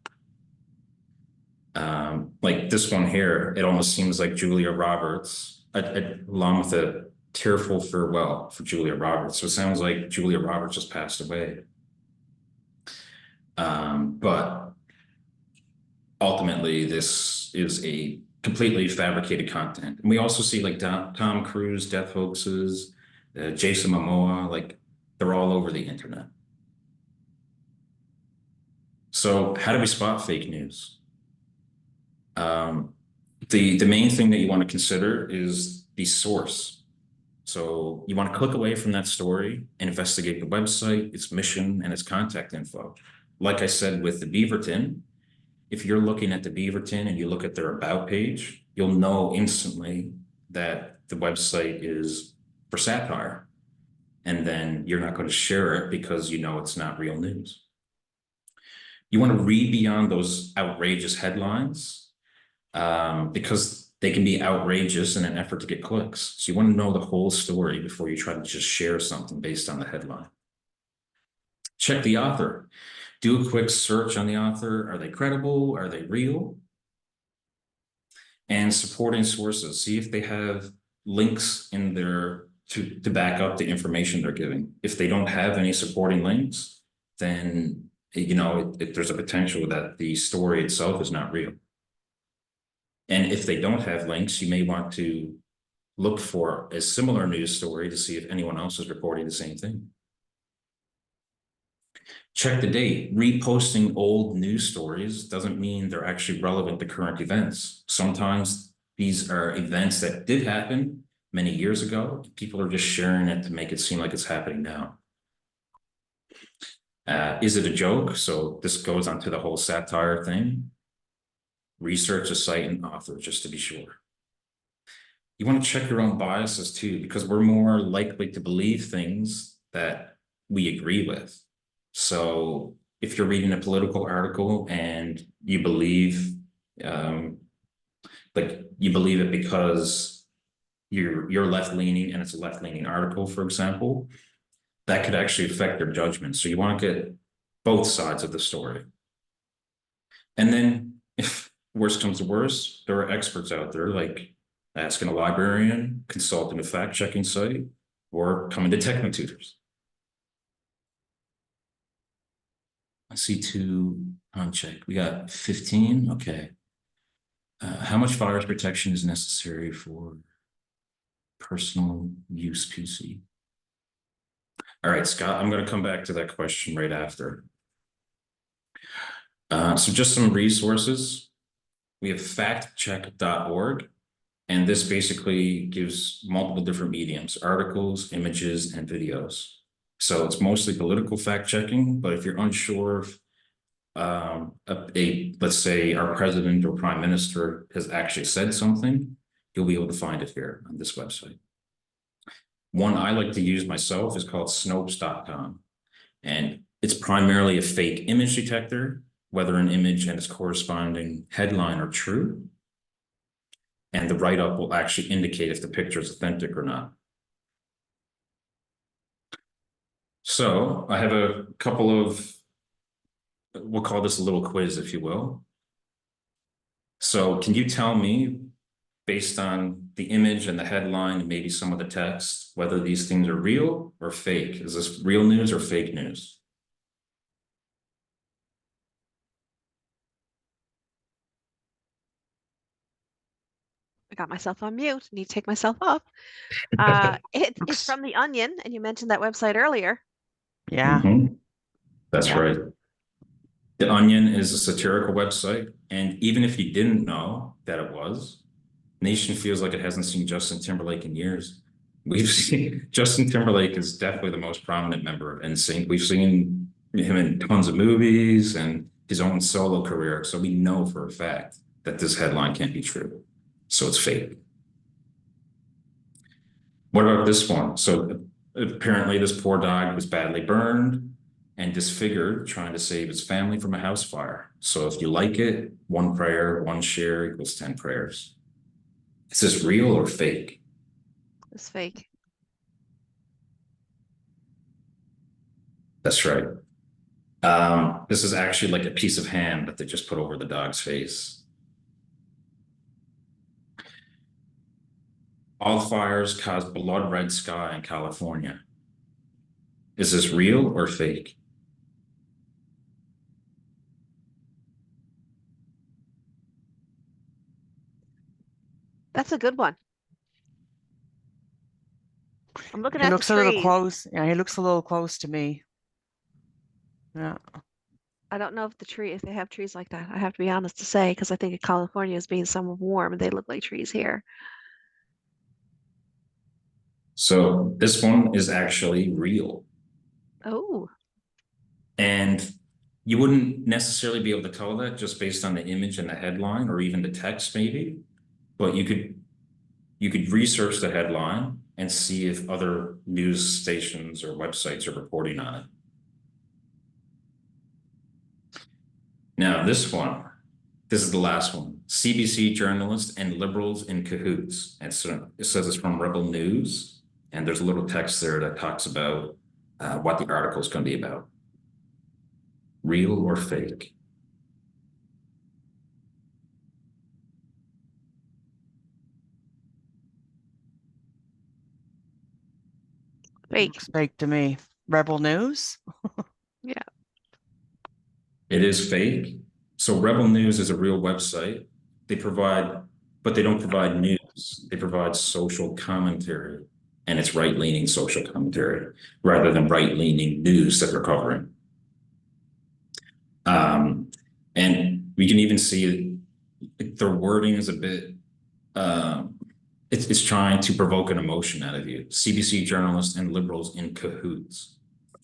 Like this one here, it almost seems like Julia Roberts, along with a tearful farewell for Julia Roberts. So it sounds like Julia Roberts just passed away. But ultimately, this is a completely fabricated content. And we also see like Tom Cruise death hoaxes, Jason Momoa, like they're all over the internet. So how do we spot fake news? The main thing that you want to consider is the source. So you want to click away from that story and investigate the website, its mission, and its contact info. Like I said with the Beaverton, if you're looking at the Beaverton and you look at their about page, you'll know instantly that the website is for satire. And then you're not going to share it because you know it's not real news. You want to read beyond those outrageous headlines because they can be outrageous in an effort to get clicks. So you want to know the whole story before you try to just share something based on the headline. Check the author. Do a quick search on the author. Are they credible? Are they real? And supporting sources. See if they have links in there to back up the information they're giving. If they don't have any supporting links, then there's a potential that the story itself is not real. And if they don't have links, you may want to look for a similar news story to see if anyone else is reporting the same thing. Check the date. Reposting old news stories doesn't mean they're actually relevant to current events. Sometimes these are events that did happen many years ago. People are just sharing it to make it seem like it's happening now. Is it a joke? So this goes on to the whole satire thing. Research the site and author just to be sure. You want to check your own biases too, because we're more likely to believe things that we agree with. So if you're reading a political article and you believe, you believe it because you're left-leaning and it's a left-leaning article, for example, that could actually affect your judgment. So you want to get both sides of the story. And then if worst comes to worst, there are experts out there like asking a librarian, consulting a fact-checking site, or coming to techKNOWtutors. I see 2 unchecked. We got 15. Okay. How much virus protection is necessary for personal use PC? All right, Scott, I'm going to come back to that question right after. So just some resources. We have factcheck.org, and this basically gives multiple different mediums, articles, images, and videos. So it's mostly political fact checking, but if you're unsure if let's say our president or prime minister has actually said something, you'll be able to find it here on this website. One I like to use myself is called Snopes.com, and it's primarily a fake image detector, whether an image and its corresponding headline are true. And the write-up will actually indicate if the picture is authentic or not. So I have a couple of, we'll call this a little quiz, if you will. So can you tell me, based on the image and the headline and maybe some of the text, whether these things are real or fake? Is this real news or fake news? I got myself on mute. Need to take myself off. It's Looks- from The Onion, and you mentioned that website earlier. Yeah. That's Yeah. right. The Onion is a satirical website, and even if you didn't know that it was, Nation feels like it hasn't seen Justin Timberlake in years. We've seen Justin Timberlake is definitely the most prominent member of NSYNC. We've seen him in tons of movies and his own solo career, so we know for a fact that this headline can't be true. So it's fake. What about this one? So apparently this poor dog was badly burned and disfigured trying to save his family from a house fire. So if you like it, 1 prayer, 1 share equals 10 prayers. Is this real or fake? It's fake. That's right. This is actually like a piece of ham that they just put over the dog's face. All fires cause blood red sky in California. Is this real or fake? That's a good one. I'm looking He at the looks a little trees. close. Yeah, he looks a little close to me. Yeah. I don't know if they have trees like that. I have to be honest to say, because I think of California as being somewhat warm, and they look like trees here. So this one is actually real. Oh, And you wouldn't necessarily be able to tell that just based on the image and the headline or even the text maybe, but you could research the headline and see if other news stations or websites are reporting on it. Now this is the last one. CBC journalists and liberals in cahoots. And so it says it's from Rebel News, and there's a little text there that talks about what the article is going to be about. Real or fake? fake. Looks fake to me. Rebel News? Yeah. It is fake. So Rebel News is a real website. But they don't provide news. They provide social commentary, and it's right-leaning social commentary rather than right-leaning news that they're covering. And we can even see their wording is a bit, it's trying to provoke an emotion out of you. CBC journalists and liberals in cahoots.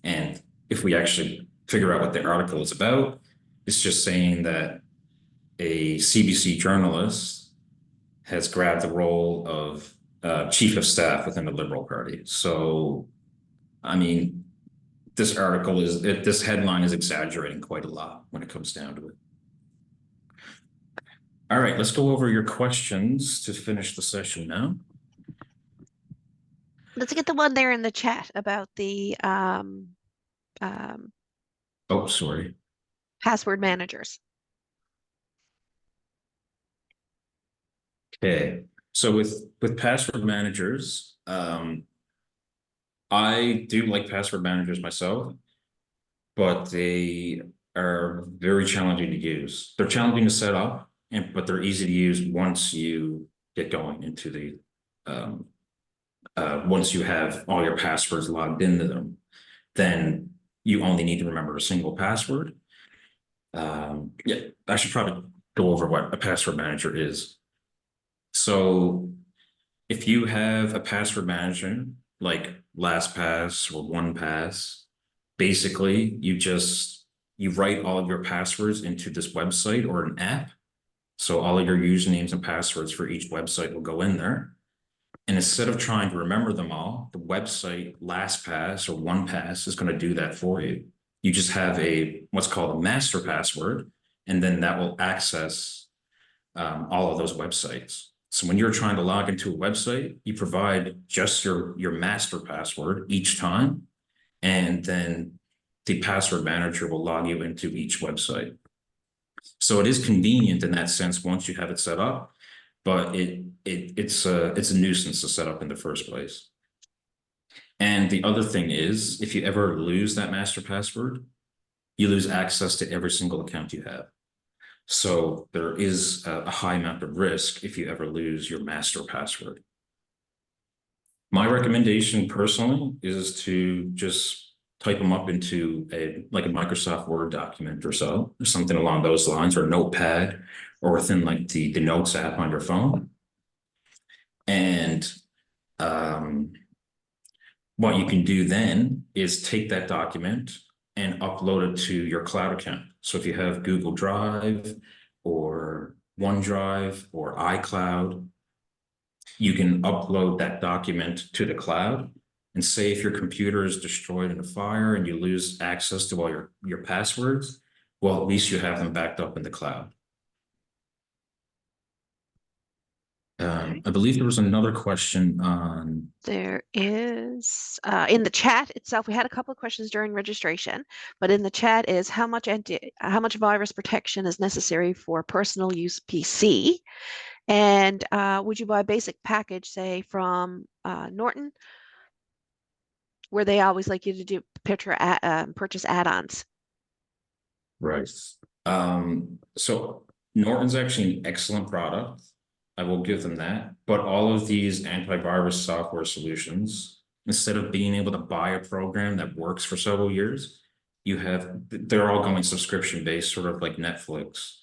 And if we actually figure out what the article is about, it's just saying that a CBC journalist has grabbed the role of chief of staff within the Liberal Party. So, I mean, this headline is exaggerating quite a lot when it comes down to it. All right, let's go over your questions to finish the session now. Let's get the one there in the chat about the Oh, sorry. password managers. Okay, so with password managers, I do like password managers myself, but they are very challenging to use. They're challenging to set up, but they're easy to use once you get going into the once you have all your passwords logged into them, then you only need to remember a single password. Yeah, I should probably go over what a password manager is. So if you have a password manager like LastPass or OnePass, basically you write all of your passwords into this website or an app. So all of your usernames and passwords for each website will go in there. And instead of trying to remember them all, the website LastPass or OnePass is going to do that for you. You just have what's called a master password, and then that will access all of those websites. So when you're trying to log into a website, you provide just your master password each time, and then the password manager will log you into each website. So it is convenient in that sense once you have it set up, but it's a nuisance to set up in the first place. And the other thing is, if you ever lose that master password, you lose access to every single account you have. So there is a high amount of risk if you ever lose your master password. My recommendation personally is to just type them up into like a Microsoft Word document or so, or something along those lines, or Notepad, or within like the Notes app on your phone. And what you can do then is take that document and upload it to your cloud account. So if you have Google Drive or OneDrive or iCloud, you can upload that document to the cloud. And say if your computer is destroyed in a fire and you lose access to all your passwords, well, at least you have them backed up in the cloud. I believe there was another question on. There is in the chat itself. We had a couple of questions during registration, but in the chat is how much virus protection is necessary for personal use PC, and would you buy a basic package, say from Norton, where they always like you to do purchase add-ons? Right. So Norton's actually an excellent product. I will give them that. But all of these antivirus software solutions, instead of being able to buy a program that works for several years, they're all going subscription based, sort of like Netflix,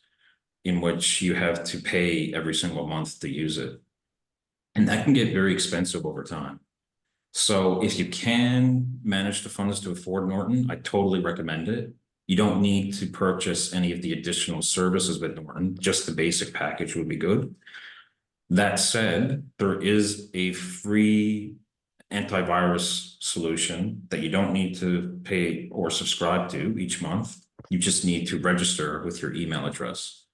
in which you have to pay every single month to use it. And that can get very expensive over time. So if you can manage the funds to afford Norton, I totally recommend it. You don't need to purchase any of the additional services with Norton. Just the basic package would be good. That said, there is a free antivirus solution that you don't need to pay or subscribe to each month. You just need to register with your email address.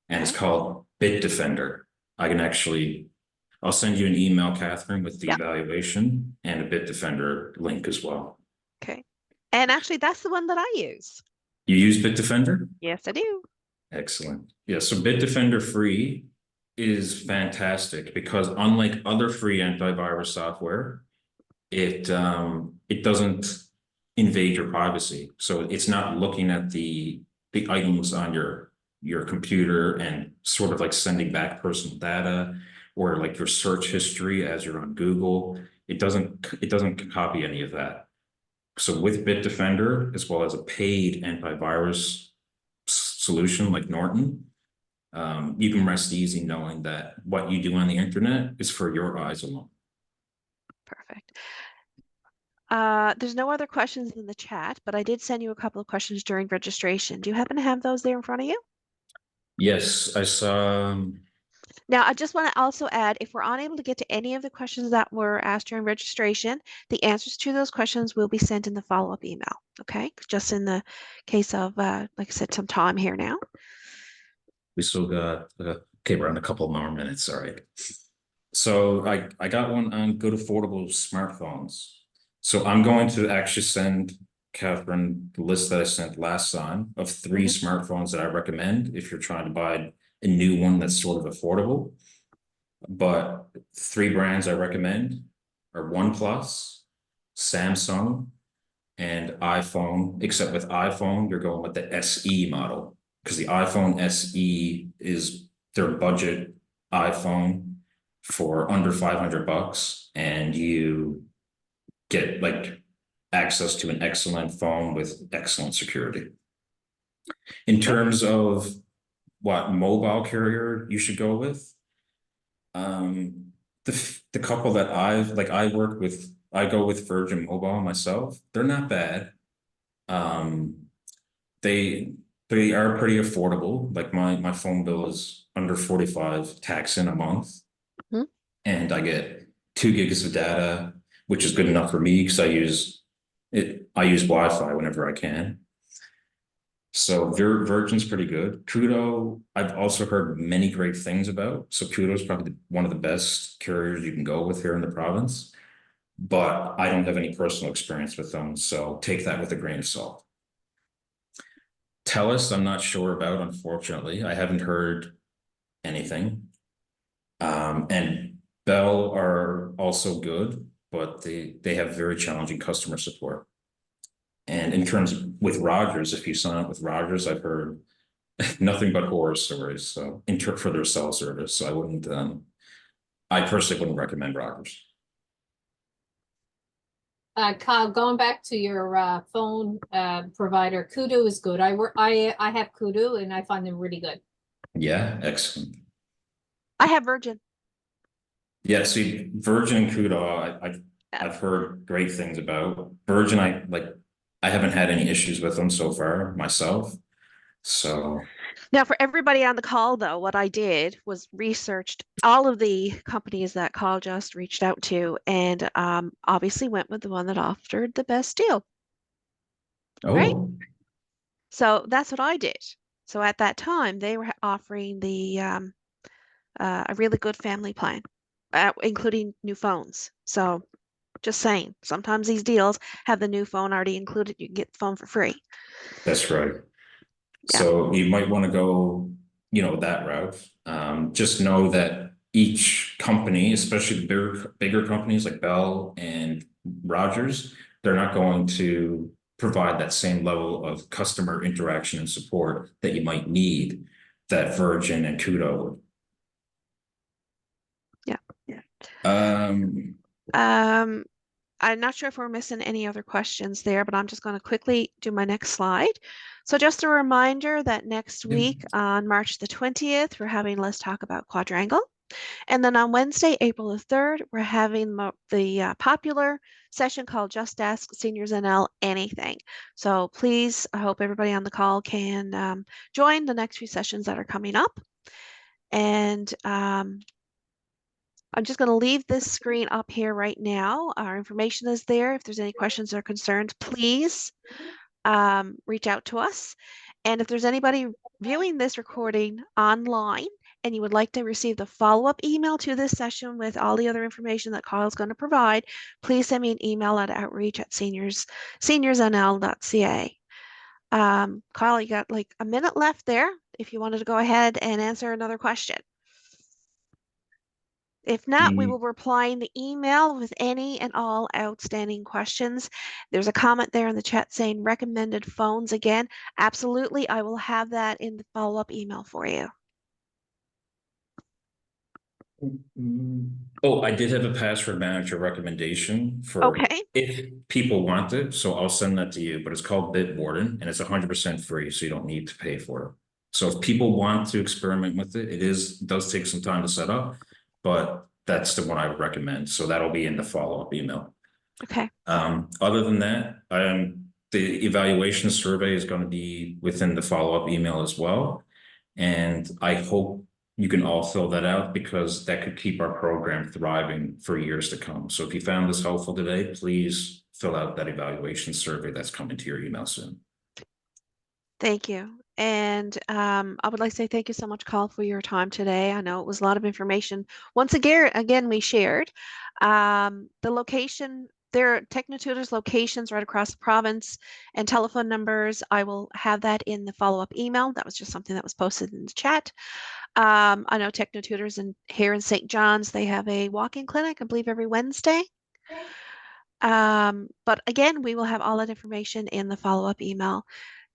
And it's called Bitdefender. I'll send you an email, Catherine, with the evaluation and a Bitdefender link as well. Okay. And actually, that's the one that I use. You use Bitdefender? Yes, I do. Excellent. Yeah, so Bitdefender free is fantastic because unlike other free antivirus software, it doesn't invade your privacy. So it's not looking at the items on your computer and sort of like sending back personal data or like your search history as you're on Google. It doesn't copy any of that. So with Bitdefender, as well as a paid antivirus solution like Norton, you can rest easy knowing that what you do on the internet is for your eyes alone. Perfect. There's no other questions in the chat, but I did send you a couple of questions during registration. Do you happen to have those there in front of you? Yes, I saw. Now, I just want to also add, if we're unable to get to any of the questions that were asked during registration, the answers to those questions will be sent in the follow-up email, okay? Just in the case of, like I said, some time here now. We still got, okay, we're on a couple more minutes, all right. So I got one on good affordable smartphones. So I'm going to actually send Catherine the list that I sent last time of 3 smartphones that I recommend if you're trying to buy a new one that's sort of affordable. But 3 brands I recommend are OnePlus, Samsung, and iPhone, except with iPhone, you're going with the SE model because the iPhone SE is their budget iPhone for under $500, and you get like access to an excellent phone with excellent security. In terms of what mobile carrier you should go with, the couple that I go with Virgin Mobile myself. They're not bad. They they are pretty affordable. Like my phone bill is under 45 tax in a month, Mhm. and I get 2 gigs of data, which is good enough for me because I use it. I use Wi-Fi whenever I can. So Virgin's pretty good. Kudo, I've also heard many great things about. So Kudo's probably one of the best carriers you can go with here in the province. But I don't have any personal experience with them, so take that with a grain of salt. TELUS, I'm not sure about, unfortunately. I haven't heard anything. And Bell are also good, but they have very challenging customer support. And in terms of with Rogers, if you sign up with Rogers, I've heard nothing but horror stories. So for their cell service, so I wouldn't. I personally wouldn't recommend Rogers. Kyle, going back to your phone provider, Kudu is good. I have Kudu and I find them really good. Yeah, excellent. I have Virgin. Yeah, see, Virgin and Kudo, I've heard great things about. Virgin, I haven't had any issues with them so far myself. So Now, for everybody on the call, though, what I did was researched all of the companies that Kyle just reached out to, and obviously went with the one that offered the best deal. Right? oh, So that's what I did. So at that time, they were offering a really good family plan, including new phones. So just saying, sometimes these deals have the new phone already included. You can get the phone for free. that's right. Yeah. So you might want to go, that route. Just know that each company, especially the bigger companies like Bell and Rogers, they're not going to provide that same level of customer interaction and support that you might need that Virgin and Kudo would. Yeah. Um, I'm not sure if we're missing any other questions there, but I'm just going to quickly do my next slide. So just a reminder that next week on March the 20th, we're having Let's Talk About Quadrangle. And then on Wednesday, April the 3rd, we're having the popular session called Just Ask Seniors NL Anything. So please, I hope everybody on the call can join the next few sessions that are coming up. And I'm just going to leave this screen up here right now. Our information is there. If there's any questions or concerns, please reach out to us. And if there's anybody viewing this recording online and you would like to receive the follow-up email to this session with all the other information that Kyle's going to provide, please send me an email at outreach@seniorsnl.ca. Kyle, you got like a minute left there if you wanted to go ahead and answer another question. If not, we will reply in the email with any and all outstanding questions. There's a comment there in the chat saying recommended phones again. Absolutely, I will have that in the follow-up email for you. Oh, I did have a password manager recommendation for Okay. if people want it. So I'll send that to you, but it's called Bitwarden and it's 100% free. So you don't need to pay for it. So if people want to experiment with it, it does take some time to set up, but that's the one I would recommend. So that'll be in the follow-up email. Okay. Other than that, the evaluation survey is going to be within the follow-up email as well. And I hope you can all fill that out because that could keep our program thriving for years to come. So if you found this helpful today, please fill out that evaluation survey that's coming to your email soon. Thank you. And I would like to say thank you so much, Kyle, for your time today. I know it was a lot of information. Once again, we shared the location. There are techNOWtutors locations right across the province and telephone numbers. I will have that in the follow-up email. That was just something that was posted in the chat. I know techNOWtutors here in St. John's, they have a walk-in clinic, I believe, every Wednesday. But again, we will have all that information in the follow-up email.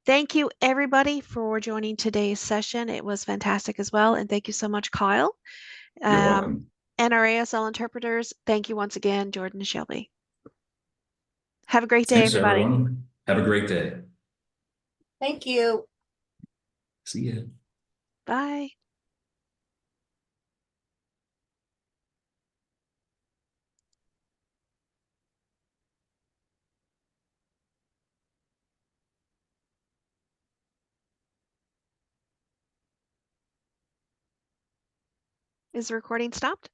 Thank you, everybody, for joining today's session. It was fantastic as well. And thank you so much, Kyle. You're welcome. And our ASL interpreters, thank you once again, Jordan and Shelby. Have a great day, Thanks, everybody. everyone. Have a great day. Thank you. See ya. Bye. Is the recording stopped?